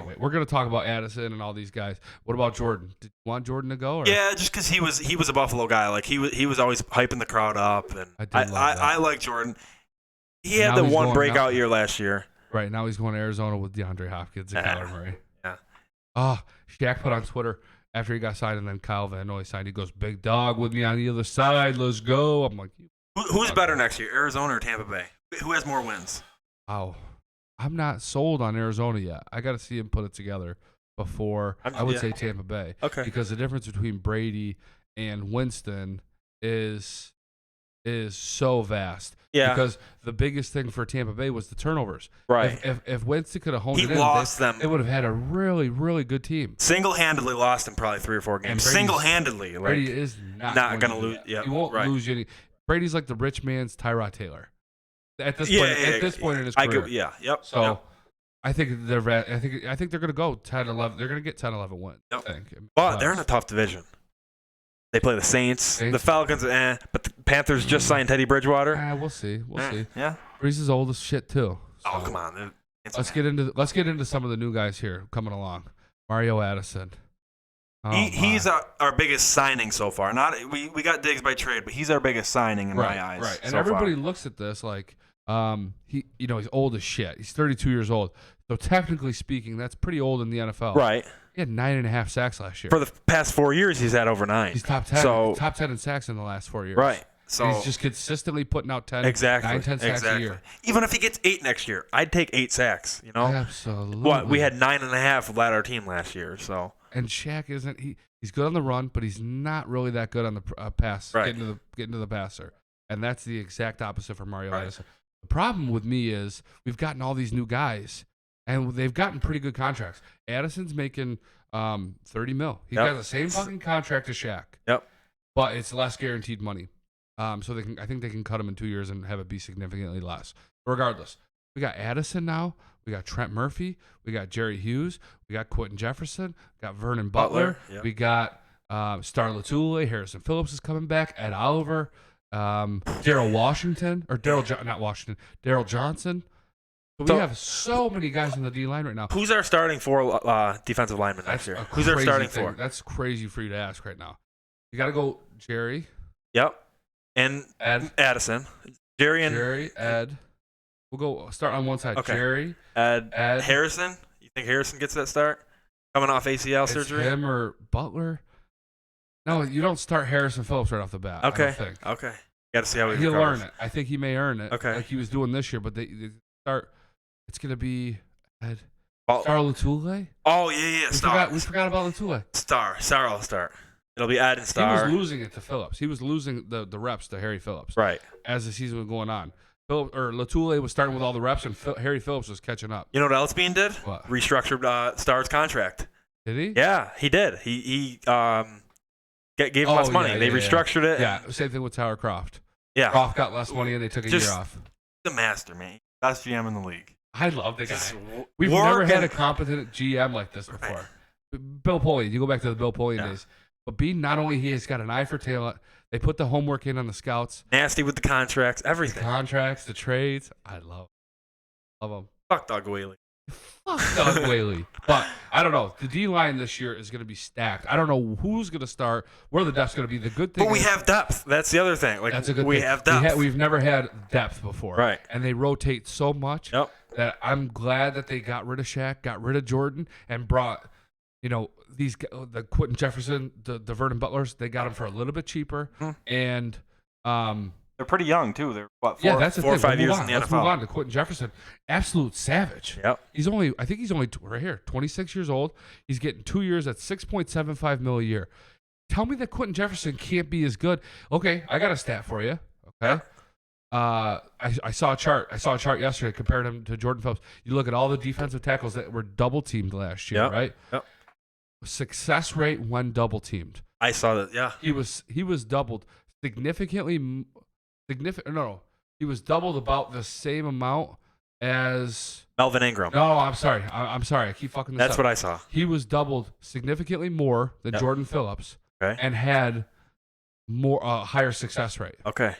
wait. We're going to talk about Addison and all these guys. What about Jordan? Did you want Jordan to go? Or? Yeah, just because he was a Buffalo guy. Like he was always hyping the crowd up, and I like Jordan. He had the one breakout year last year. Right, now he's going to Arizona with DeAndre Hopkins and Kyler Murray. Yeah. Shaq put on Twitter after he got signed, and then Kyle Van Noy signed. He goes, "Big dog with me on the other side. Let's go." I'm like, who's better next year, Arizona or Tampa Bay? Who has more wins? Wow. I'm not sold on Arizona yet. I got to see him put it together. before I would say Tampa Bay. Okay. Because the difference between Brady and Winston is so vast. Yeah. Because the biggest thing for Tampa Bay was the turnovers. Right. If Winston could have honed it in, them. They would have had a really, really good team. Single-handedly lost in probably 3 or 4 games. Single-handedly. Brady is not going to lose. Yeah. He won't lose any. Brady's like the rich man's Tyrod Taylor. At this point in his career. Yep. So I think they're going to go 10-11. They're going to get 10-11 wins. Yep. I think. But they're in a tough division. They play the Saints. The Falcons, but the Panthers just signed Teddy Bridgewater. We'll see. We'll see. Yeah. Brees is old as shit too. So Oh, come on. let's get into some of the new guys here coming along. Mario Addison. He's our biggest signing so far. We got Diggs by trade, but he's our biggest signing in my eyes. Right. And everybody looks at this like he's old as shit. He's 32 years old. So technically speaking, that's pretty old in the NFL. Right. He had 9.5 sacks last year. For the past 4 years, he's had over 9. He's top 10. So, top 10 in sacks in the last 4 years. Right. So and he's just consistently putting out 10, 9, 10 sacks a year. Even if he gets 8 next year, I'd take 8 sacks. You know. Absolutely. What we had 9.5 led our team last year. So. And Shaq isn't he's good on the run, but he's not really that good on the pass. Right. Getting to the passer, and that's the exact opposite for Mario Addison. The problem with me is we've gotten all these new guys, and they've gotten pretty good contracts. Addison's making $30 million. He got the same fucking contract as Shaq. Yep. But it's less guaranteed money. So I think they can cut him in 2 years and have it be significantly less. Regardless, we got Addison now. We got Trent Murphy. We got Jerry Hughes. We got Quentin Jefferson. We got Vernon Butler. Yep. We got Star Latulippe. Harrison Phillips is coming back. Ed Oliver. Daryl Johnson. So we have so many guys in the D line right now. Who's our starting 4 defensive lineman next year? Who's our starting 4? That's crazy for you to ask right now. You got to go Jerry. Yep. And Ed. Addison. Jerry, Ed. We'll start on one side. Okay. Jerry, Ed. Harrison. You think Harrison gets that start? Coming off ACL surgery? Him or Butler? No, you don't start Harrison Phillips right off the bat. Okay. I don't think. Okay. Got to see how he'll earn it. I think he may earn it. Okay. Like he was doing this year, but they start. It's gonna be Ed. Star Latulippe. Oh yeah. We forgot about Latulippe. Star will start. It'll be Ed and Star. He was losing it to Phillips. He was losing the reps to Harry Phillips. Right. As the season was going on. Latulippe was starting with all the reps, and Harry Phillips was catching up. You know what else Bean did? What? Restructured Star's contract. Did he? Yeah, he did. He gave him less money. They restructured it. Yeah, same thing with Tyler Croft. Yeah. Croft got less money, and they took a year off. The master, man. Best GM in the league. I love the guy. We've never had a competent GM like this before. Right. Bill Polian. You go back to the Bill Polian days. But Bean, not only he has got an eye for talent, they put the homework in on the scouts. Nasty with the contracts, everything. The contracts, the trades. I love them. Fuck Doug Whaley. Fuck Doug Whaley. But I don't know. The D-line this year is going to be stacked. I don't know who's going to start, where the depth's going to be. The good thing But we have depth. That's the other thing. Like, that's a good we thing. have depth. We've never had depth before. Right. And they rotate so much that I'm glad that they got rid of Shaq, got rid of Jordan, and brought, the Quentin Jefferson, the Vernon Butlers, they got them for a little bit cheaper. And they're pretty young, too. They're, what, 4 or 5 years in the NFL. Let's move on to Quentin Jefferson. Absolute savage. Yep. I think he's only right here, 26 years old. He's getting 2 years at $6.75 million a year. Tell me that Quentin Jefferson can't be as good. Okay, I got a stat for you. Okay. I saw a chart. I saw a chart yesterday compared him to Jordan Phillips. You look at all the defensive tackles that were double teamed last year, right? Yep. Success rate when double teamed. I saw that. Yeah. He was doubled significantly. No, he was doubled about the same amount as Melvin Ingram. No, I'm sorry. I'm sorry. I keep fucking this up. That's what I saw. He was doubled significantly more than Jordan Phillips, and had more higher success rate. Okay.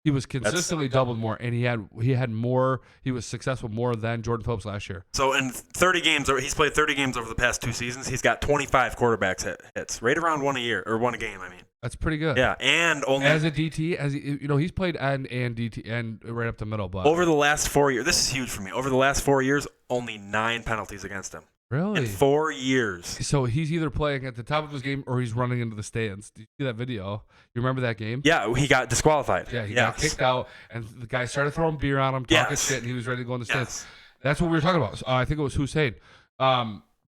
He was consistently doubled more, and he had more. He was successful more than Jordan Phillips last year. So in 30 games, he's played 30 games over the past 2 seasons. He's got 25 quarterbacks hits, right around one a game. I mean, that's pretty good. Yeah, and only as a DT, he's played end and DT and right up the middle. But over the last 4 years, this is huge for me. Over the last 4 years, only 9 penalties against him. Really? In 4 years. So he's either playing at the top of his game or he's running into the stands. Did you see that video? You remember that game? Yeah, he got disqualified. Yeah, he got kicked out, and the guy started throwing beer on him, talking shit, and he was ready to go in the stands. That's what we were talking about. I think it was Hussein.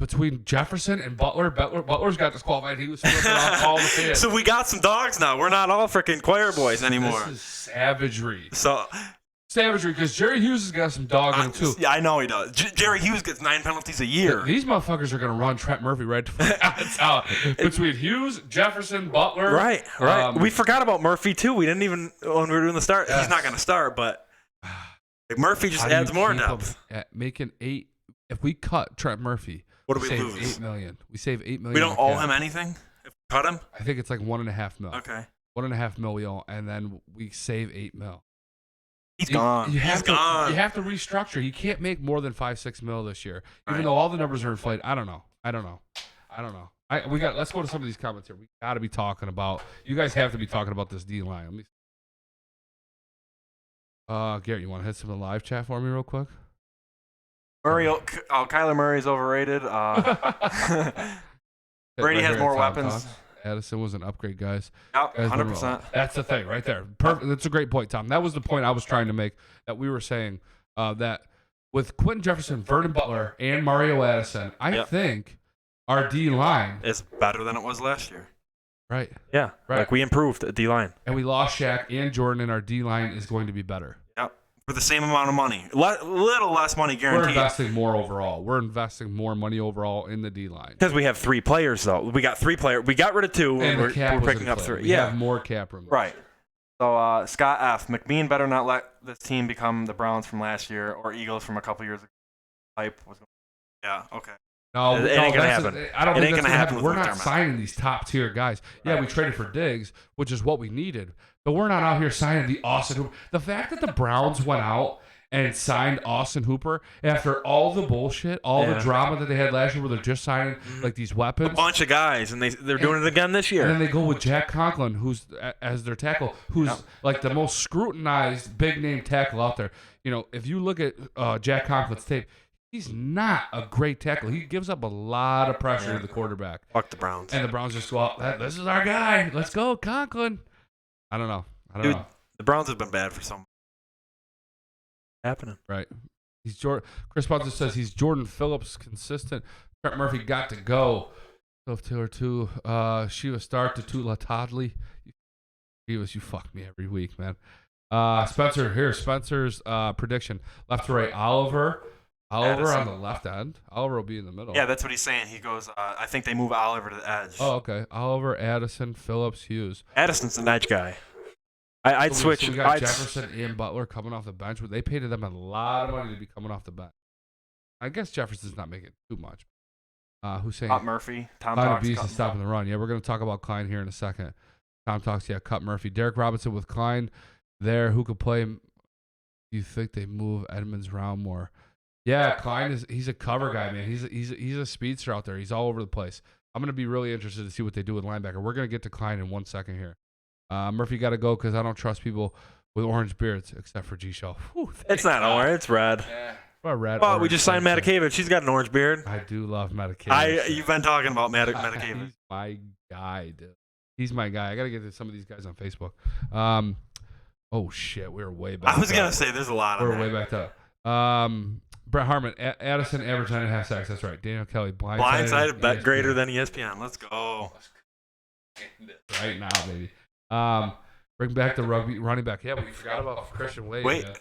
between Jefferson and Butler's got disqualified. He was flipping off all the fans. So we got some dogs now. We're not all freaking choir boys anymore. This is savagery. So Savagery, because Jerry Hughes has got some dog in him, too. Yeah, I know he does. Jerry Hughes gets 9 penalties a year. These motherfuckers are going to run Trent Murphy right to between Hughes, Jefferson, Butler. Right. We forgot about Murphy, too. We didn't even, when we were doing the start, he's not going to start, but Murphy just adds more depth. Making 8, if we cut Trent Murphy, what do we save lose? $8 million. We save $8 million. We don't owe him anything if we cut him? I think it's like $1.5 million. Okay. $1.5 million we owe, and then we save $8 million. He's gone. He's gone. You have to restructure. He can't make more than $5-6 million this year, even though all the numbers are inflated. I don't know. Let's go to some of these comments here. We got to be talking about. You guys have to be talking about this D line. Let me. Garrett, you want to hit some of the live chat for me real quick? Kyler Murray's overrated. Brady has more weapons. Addison was an upgrade, guys. Yep, 100%. That's the thing right there. Perfect. That's a great point, Tom. That was the point I was trying to make, that we were saying that with Quentin Jefferson, Vernon Butler, and Mario Addison, I think our D-line is better than it was last year. Right. Yeah. Right. Like we improved the D-line. And we lost Shaq and Jordan, and our D-line is going to be better. Yep. For the same amount of money. Little less money guaranteed. We're investing more overall. We're investing more money overall in the D-line. Because we have 3 players, though. We got 3 players. We got rid of 2, and we're picking up 3. We have more cap room. Right. So, Scott F. McBean better not let this team become the Browns from last year or Eagles from a couple years ago. Yeah, okay. No, it ain't gonna happen. I don't think that's gonna happen. We're not McDermott. signing these top tier guys. Yeah, we traded for Diggs, which is what we needed, but we're not out here signing the Austin Hooper. The fact that the Browns went out and signed Austin Hooper after all the bullshit, all the drama that they had last year, where they're just signing like these weapons, a bunch of guys, and they're doing it again this year. And then they go with Jack Conklin, who's as their tackle, who's like the most scrutinized big name tackle out there. You know, if you look at Jack Conklin's tape, he's not a great tackle. He gives up a lot of pressure to the quarterback. Fuck the Browns. And the Browns just go out, this is our guy. Let's go, Conklin. I don't know. The Browns have been bad for some. Happening. Right. Chris Ponson says he's Jordan Phillips consistent. Trent Murphy got to go. Philip Taylor too. Shiva start to Tula Toddley. You fuck me every week, man. Spencer's prediction. Left to right, Oliver on the left end. Oliver will be in the middle. Yeah, that's what he's saying. He goes, I think they move Oliver to the edge. Oh, okay. Oliver, Addison, Phillips, Hughes. Addison's an edge guy. I'd switch. So we got Jefferson and Butler coming off the bench. They paid them a lot of money to be coming off the bench. I guess Jefferson's not making too much. Who's saying? Cut Murphy. Tom talks. Beast is stopping the run. Yeah, we're going to talk about Klein here in a second. Tom talks. Yeah, cut Murphy. Derek Robinson with Klein there. Who could play? Do you think they move Edmonds around more? Yeah, Klein he's a cover guy, man. He's a speedster out there. He's all over the place. I'm going to be really interested to see what they do with linebacker. We're going to get to Klein in 1 second here. Murphy got to go because I don't trust people with orange beards except for G-Show. It's not orange. It's red. Yeah. Well, red. Well, we just signed Matakavich. She's got an orange beard. I do love Matakavich. You've been talking about Matakavich. He's my guy, dude. He's my guy. I got to get to some of these guys on Facebook. Oh, shit. We're way back. I was going to say there's a lot of We're way back up. Brett Harmon, Addison, average 9.5 sacks. That's right. Daniel Kelly, Blindsided, bet greater than ESPN. Let's go. Right now, baby. Bring back the rugby running back. Yeah, we forgot about Christian Wade. Wait. Yeah.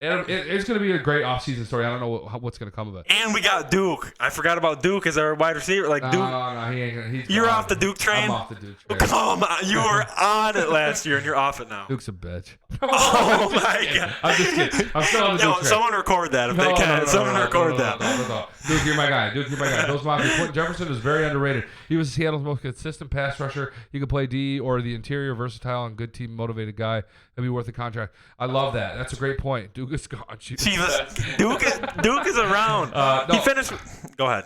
It's going to be a great offseason story. I don't know what's going to come of it. And we got Duke. I forgot about Duke as our wide receiver. Duke. No, he ain't gonna. You're off the Duke train? I'm off the Duke train. Come on. You were on it last year, and you're off it now. Duke's a bitch. Oh, my God. I'm just kidding. I'm still on the Duke train. Someone record that if they can. Someone record that. No. Duke, you're my guy. Those Mafia. Quentin Jefferson is very underrated. He was Seattle's most consistent pass rusher. He could play D or the interior, versatile and good team motivated guy. That'd be worth the contract. I love that. That's a great point. Duke is gone. Duke is around. He finished. Go ahead.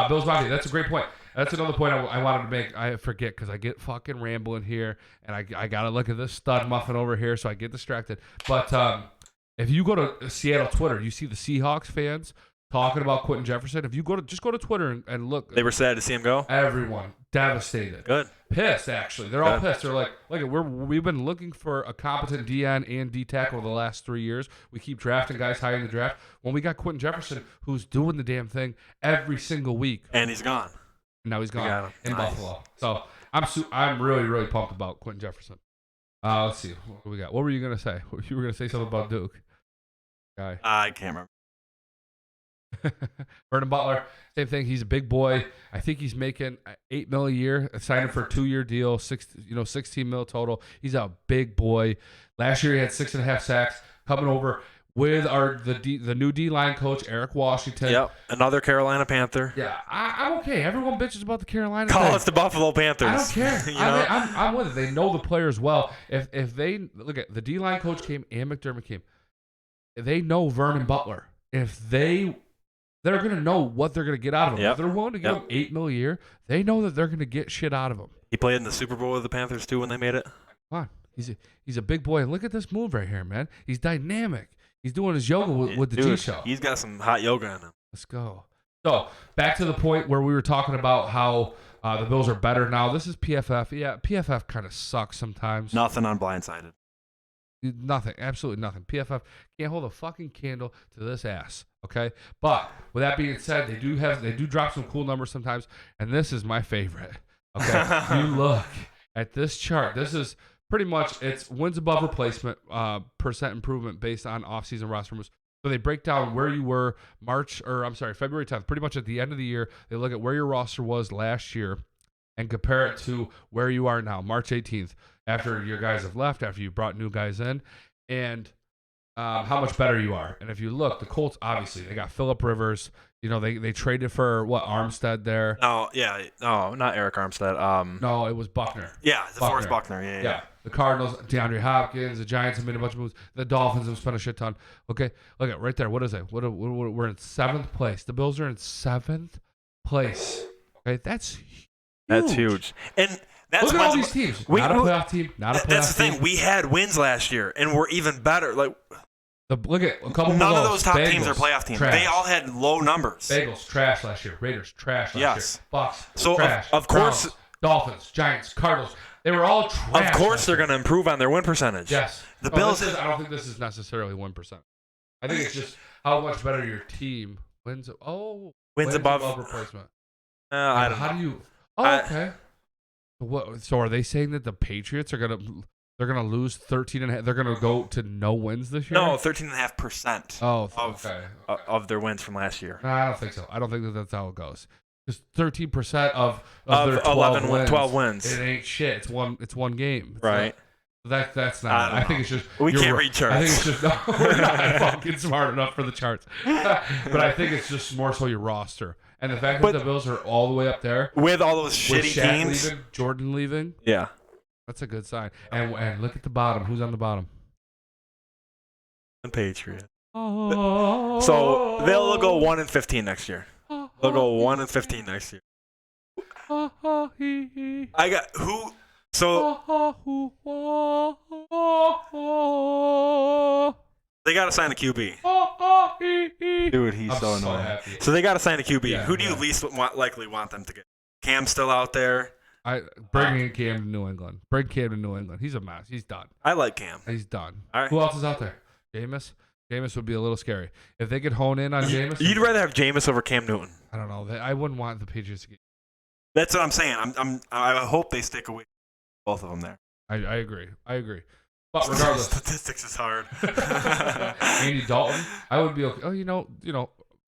Bills Mafia. That's a great point. That's another point I wanted to make. I forget because I get fucking rambling here, and I gotta look at this stud muffin over here, so I get distracted. But if you go to Seattle Twitter, you see the Seahawks fans talking about Quentin Jefferson. If you just go to Twitter and look, They were sad to see him go. everyone devastated. Good. Pissed, actually. They're all pissed. They're like, look, we've been looking for a competent DN and D tackle the last 3 years. We keep drafting guys high in the draft. When we got Quentin Jefferson, who's doing the damn thing every single week. And he's gone. Now he's gone in Nice. Buffalo. So I'm really, really pumped about Quentin Jefferson. Let's see. What do we got? What were you going to say? You were going to say something about Duke. Guy. I can't remember. Vernon Butler, same thing. He's a big boy. I think he's making $8 million a year. Signed him for a 2-year deal. 16 mil total. He's a big boy. Last year he had 6.5 sacks. Coming over with the new D line coach Eric Washington. Yep, another Carolina Panther. Yeah, I'm okay. Everyone bitches about the Carolina. Call us the Buffalo Panthers. I don't care. You know? I'm with it. They know the players well. If they look at the D line coach came and McDermott came, they know Vernon Butler. If they're going to know what they're going to get out of him. Yep. If they're willing to give him $8 million a year, they know that they're going to get shit out of him. He played in the Super Bowl with the Panthers too when they made it. Come on, he's a big boy, and look at this move right here, man. He's dynamic. He's doing his yoga with the Dude, G-Show. He's got some hot yoga in him. Let's go. So back to the point where we were talking about how the Bills are better now. This is PFF. Yeah, PFF kind of sucks sometimes. Nothing on Blindsided. Nothing. Absolutely nothing. PFF can't hold a fucking candle to this ass. Okay? But with that being said, they do drop some cool numbers sometimes, and this is my favorite. Okay? You look at this chart. This is pretty much it's wins above replacement, percent improvement based on offseason roster moves. So they break down where you were February 10th, pretty much at the end of the year. They look at where your roster was last year and compare it to where you are now, March 18th, after your guys have left, after you brought new guys in, and how much better you are. And if you look, the Colts, obviously, they got Phillip Rivers. You know, they traded for, Armstead there? No, yeah. No, not Eric Armstead. No, it was Buckner. Yeah, DeForest Buckner. Yeah. The Cardinals, DeAndre Hopkins, the Giants have made a bunch of moves. The Dolphins have spent a shit ton. Okay, look at right there. What is it? We're in 7th place. The Bills are in 7th place. Okay, that's huge. That's huge. And that's look at all these teams. Not a playoff team. That's the thing. We had wins last year, and we're even better. Like look at a couple. None of those top Bengals, teams are playoff teams. Trash. They all had low numbers. Bengals trash last year. Raiders trash last year. Bucks so trash. Of course, Browns, Dolphins, Giants, Cardinals. They were all trash. Of course, they're going to improve on their win percentage. Yes. The Bills. I don't think this is necessarily 1%. I think it's just how much better your team wins. Wins above replacement. I don't know. How do you? Oh, okay. So are they saying that the Patriots are gonna lose 13.5? They're gonna go to no wins this year? No, 13.5%. Of their wins from last year. No, I don't think so. I don't think that's how it goes. Because 13% of their 12 wins. It ain't shit. It's one game. Right. That's not. I think it's just we can't read charts. I think it's just we're not fucking smart enough for the charts. But I think it's just more so your roster and the fact that the Bills are all the way up there with all those shitty Shaq teams, leaving, Jordan leaving. Yeah, that's a good sign. And look at the bottom. Who's on the bottom? The Patriots. Oh. So they'll go 1-15 next year. They'll go 1-15 next year. I got who. So they got to sign a QB. Dude, he's so annoying. So they got to sign a QB. Yeah, who do you least likely want them to get? Cam's still out there. Bring Cam to New England. Bring Cam to New England. He's a mess. He's done. I like Cam. He's done. All right. Who else is out there? Jameis? Jameis would be a little scary. If they could hone in on Jameis. You'd rather have Jameis over Cam Newton. I don't know. I wouldn't want the Patriots to get. That's what I'm saying. I hope they stick away both of them there. I agree. But regardless, statistics is hard. Andy Dalton, I would be okay. Oh, you know.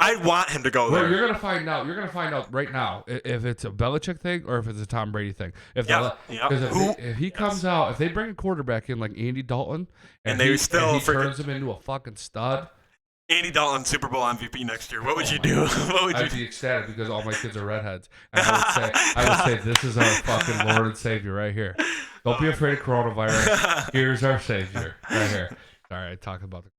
I want him to go there. You're gonna find out. You're gonna find out right now if it's a Belichick thing or if it's a Tom Brady thing. If he comes out, if they bring a quarterback in like Andy Dalton, and he turns him into a fucking stud. Andy Dalton, Super Bowl MVP next year. What would you do? I'd be ecstatic because all my kids are redheads. And I would say, this is our fucking Lord and Savior right here. Don't be afraid of coronavirus. Here's our Savior right here. Sorry, I talked about the.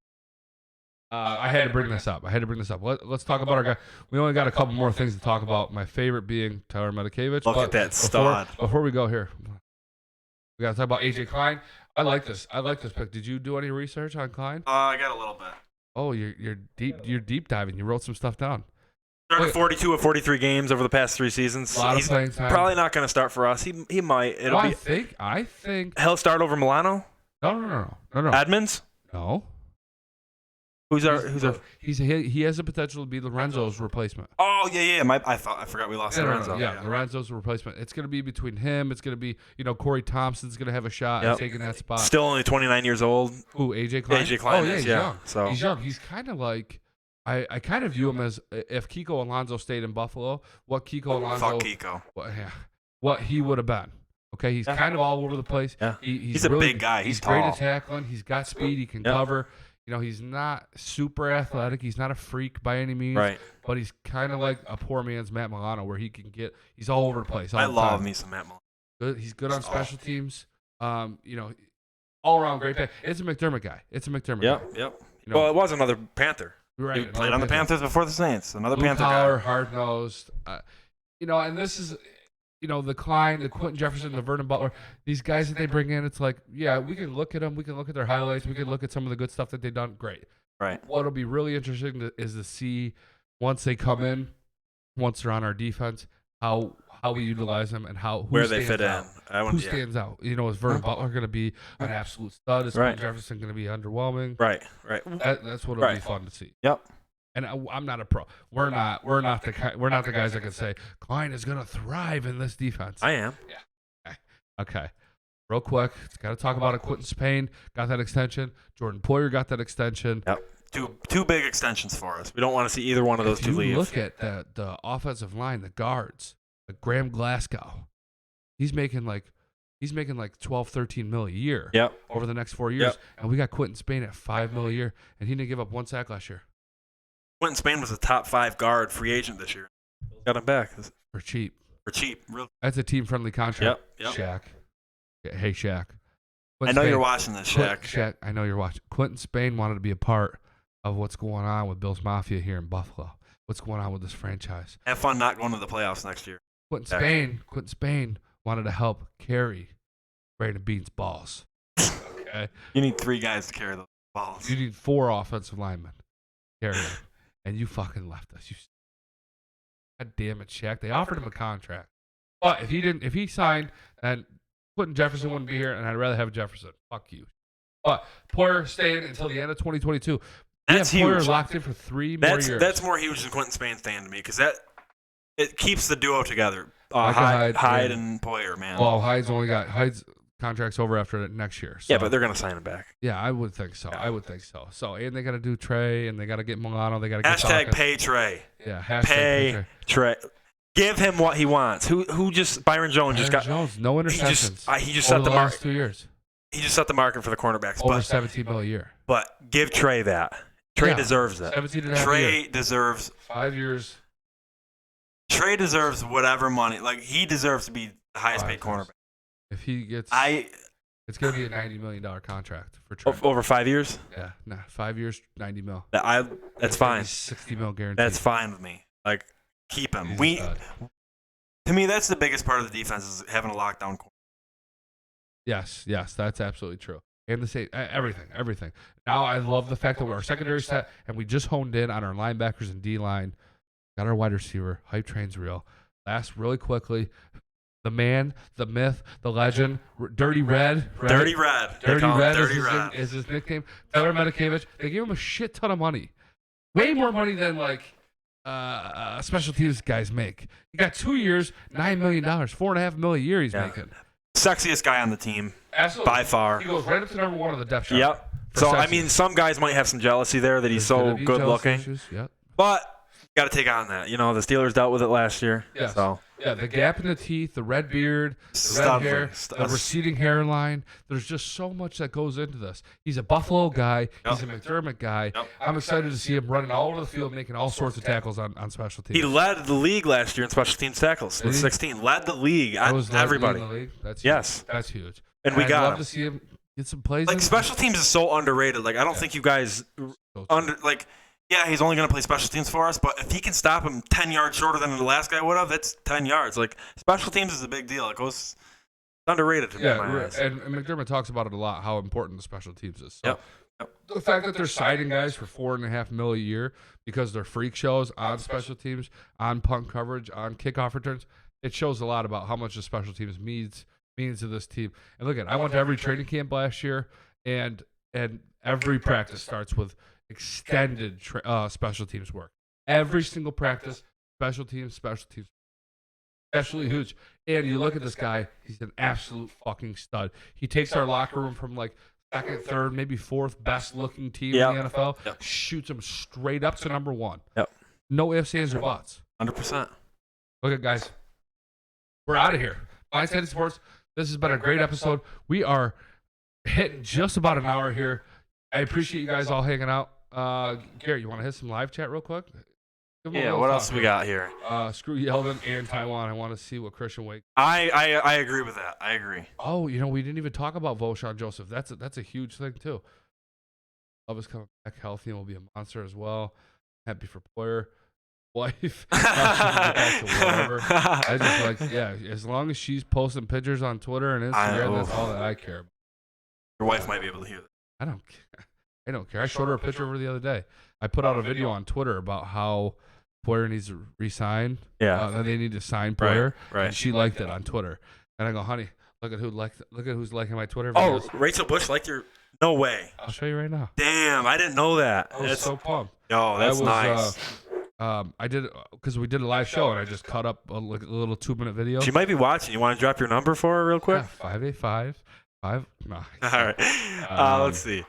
I had to bring this up. Let's talk about our guy. We only got a couple more things to talk about. My favorite being Tyler Medikevich. Look at that stud. Before we go here, we got to talk about AJ Klein. I like this pick. Did you do any research on Klein? I got a little bit. Oh, you're deep diving. You wrote some stuff down. Started 42 of 43 games over the past 3 seasons. A lot of He's playing time. probably not going to start for us. He might. No, I think. He'll start over Milano. No. Edmonds. No. He has the potential to be Lorenzo's replacement. Oh yeah. I forgot we lost Lorenzo. Yeah, Lorenzo's replacement. It's going to be between him. It's going to be Corey Thompson's going to have a shot at taking that spot. Still only 29 years old. Who, AJ Klein? AJ Klein. Oh yeah, he's young. So he's young. He's kind of like. I kind of view him as if Kiko Alonso stayed in Buffalo, what Kiko Alonso. Fuck Kiko. What he would have been. Okay, he's kind of all over the place. Yeah. He's a big guy. He's tall. Great at tackling. He's got speed. He can cover. He's not super athletic. He's not a freak by any means. Right. But he's kind of like a poor man's Matt Milano, where he can get. He's all over the place. I love me some Matt Milano. He's good on special teams. All around great guy. It's a McDermott guy. Yep. Well, it was another Panther. Right. He played on the Panthers before the Saints. Another Blue Panther collar, guy. hard-nosed. And this is, the Klein, the Quentin Jefferson, the Vernon Butler, these guys that they bring in, it's like, yeah, we can look at them. We can look at their highlights. We can look at some of the good stuff that they've done. Great. Right. What'll be really interesting is to see once they come in, once they're on our defense, how we utilize them and where they fit out. in. Who stands out? Is Vernon Butler going to be an absolute stud? Is Quentin Jefferson going to be underwhelming? Right. That's what it'll be fun to see. Yep. And I'm not a pro. We're not the guys that can say Klein is going to thrive in this defense. I am. Yeah. Okay. Real quick, got to talk about it. Quentin Spain got that extension. Jordan Poyer got that extension. Yep. Two big extensions for us. We don't want to see either one of those two leave. Look at the offensive line, the guards. Graham Glasgow, he's making like 12, 13 mil a year. Yep. Over the next 4 years, and we got Quentin Spain at $5 million a year, and he didn't give up one sack last year. Quentin Spain was a top 5 guard free agent this year. Got him back for cheap. Real. That's a team-friendly contract. Yep. Shaq. Hey, Shaq. Quentin Spain, you're watching this, Shaq. Shaq, I know you're watching. Quentin Spain wanted to be a part of what's going on with Bills Mafia here in Buffalo. What's going on with this franchise? Have fun not going to the playoffs next year. Quentin Spain wanted to help carry Brandon Beane's balls. Okay. You need 3 guys to carry those balls. You need 4 offensive linemen carry them, and you fucking left us. God damn it, Shaq. They offered him a contract, but if he signed, then Quentin Jefferson wouldn't be here, and I'd rather have Jefferson. Fuck you. But Poyer staying until the end of 2022. That's huge. Poyer locked in for 3 more years. That's more huge than Quentin Spain staying to me because it keeps the duo together. Hyde and Poyer, man. Well, Hyde's contract's over after next year. So. Yeah, but they're gonna sign him back. Yeah, I would think so. Yeah. So, and they got to do Trey, and they got to get Milano. They got to get hashtag pay Trey. Yeah, pay Trey. Give him what he wants. Who just Byron Jones just got Jones, no interceptions. He just set the last 2 years. He just set the market for the cornerbacks. Over $17 million a year. But give Trey that. Trey deserves it. 17.5 Trey deserves 5 years. Trey deserves whatever money. Like he deserves to be the highest paid cornerback. If he gets, it's gonna be a $90 million contract for Trey. Over 5 years. Yeah, 5 years, $90 million. That's fine. $60 million guaranteed. That's fine with me. Like keep him. To me, that's the biggest part of the defense is having a lockdown corner. Yes, that's absolutely true. And the same, everything. Now I love the fact that our secondary set, and we just honed in on our linebackers and D line. Got our wide receiver. Hype train's real. Last, really quickly, the man, the myth, the legend, Dirty Red. Dirty Red is his nickname. Tyler Medikevich. They gave him a shit ton of money. Way more money than special teams guys make. He got 2 years, $9 million, $4.5 million a year he's making. Sexiest guy on the team. Absolutely. By far. He goes right up to number 1 on the depth chart. Yep. So, I mean, some guys might have some jealousy there that he's so good looking. Yep. But you got to take on that. The Steelers dealt with it last year. Yes. So. Yeah, the gap in the teeth, the red beard, the red hair, the receding hairline. There's just so much that goes into this. He's a Buffalo guy. Yep. He's a McDermott guy. Yep. I'm excited to see him running all over the field, making all sorts of tackles on special teams. He led the league last year in special teams tackles with 16. Led the league. Everybody. The league? That's huge. Yes. That's huge. And we got I'd love to see him get some plays. Like, special teams is so underrated. Like, I don't think you guys yeah, he's only going to play special teams for us, but if he can stop him 10 yards shorter than the last guy would have, that's 10 yards. Like, special teams is a big deal. It goes underrated to me. Yeah, and McDermott talks about it a lot, how important the special teams is. So, yep. The fact that they're signing guys for $4.5 million a year because they're freak shows on special teams, on punt coverage, on kickoff returns, it shows a lot about how much the special teams means to this team. And look I went to every training camp last year, and every practice starts with extended special teams work. Every single practice, special teams, especially huge. And you look at this guy, he's an absolute fucking stud. He takes our locker room from like second, third, maybe fourth best looking team in the NFL, shoots them straight up to number one. Yep. No ifs, ands, or buts. 100%. Okay, guys, we're out of here. Blindsided Sports, this has been a great episode. We are hitting just about an hour here. I appreciate you guys all hanging out. Garrett, you want to hit some live chat real quick? Yeah, what else we got here? Screw Yeldon and Taiwan. I want to see what Christian Wake. I agree with that. I agree. Oh, we didn't even talk about Voshan Joseph. That's a huge thing too. Love is coming back healthy and will be a monster as well. Happy for Poyer. Wife. I just as long as she's posting pictures on Twitter and Instagram, that's all that I care about. Your wife might be able to hear that. I don't care. I don't care. I showed her a picture of her the other day. I put out a video on Twitter about how Poyer needs to resign. Yeah. That they need to sign Poyer. Right. And she liked it on Twitter. And I go, honey, look at who's liking my Twitter videos. Oh, Rachel Bush liked your. No way. I'll show you right now. Damn, I didn't know that. I was so pumped. Yo, that's nice. I did because we did a live show and I just cut up a little 2-minute video. She might be watching. You want to drop your number for her real quick? 585 5. No. All right. Let's see.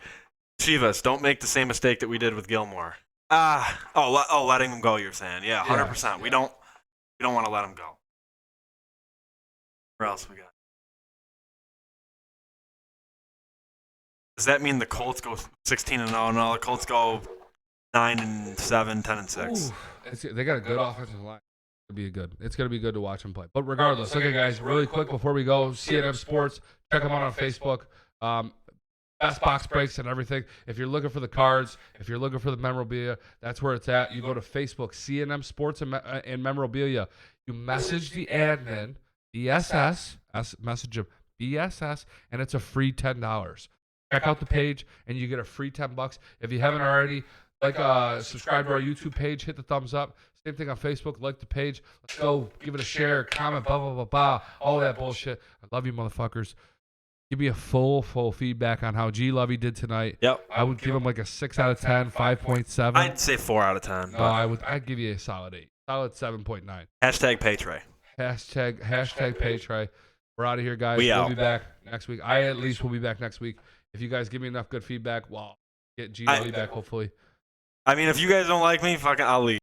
Chivas, don't make the same mistake that we did with Gilmore. Letting him go. You're saying, 100%. Yeah. We don't want to let him go. Where else we got? Does that mean the Colts go 16-0? No, the Colts go 9-7, 10-6. They got a good offensive line. It's gonna be good to watch them play. But regardless, okay, guys, really quick before we go, CNN Sports, check them out on Facebook. Best box breaks and everything. If you're looking for the cards, if you're looking for the memorabilia, that's where it's at. You go to Facebook, CNN Sports and Memorabilia. You message the admin, BSS, message him, BSS, and it's a free $10. Check out the page, and you get a free $10. If you haven't already, subscribe to our YouTube page, hit the thumbs up. Same thing on Facebook, like the page. Let's go, give it a share, comment, blah, blah, blah, blah, all that bullshit. I love you, motherfuckers. Give me a full feedback on how G Lovey did tonight. Yep. I would give him like a 6 out of 10, 5.7. I'd say 4 out of 10. I'd give you a solid 8. Solid 7.9. Hashtag Paytray. Hashtag Paytray. We're out of here, guys. We'll be back next week. I at least will be back next week. If you guys give me enough good feedback, get G Lovey back, hopefully. I mean, if you guys don't like me, fucking I'll leave.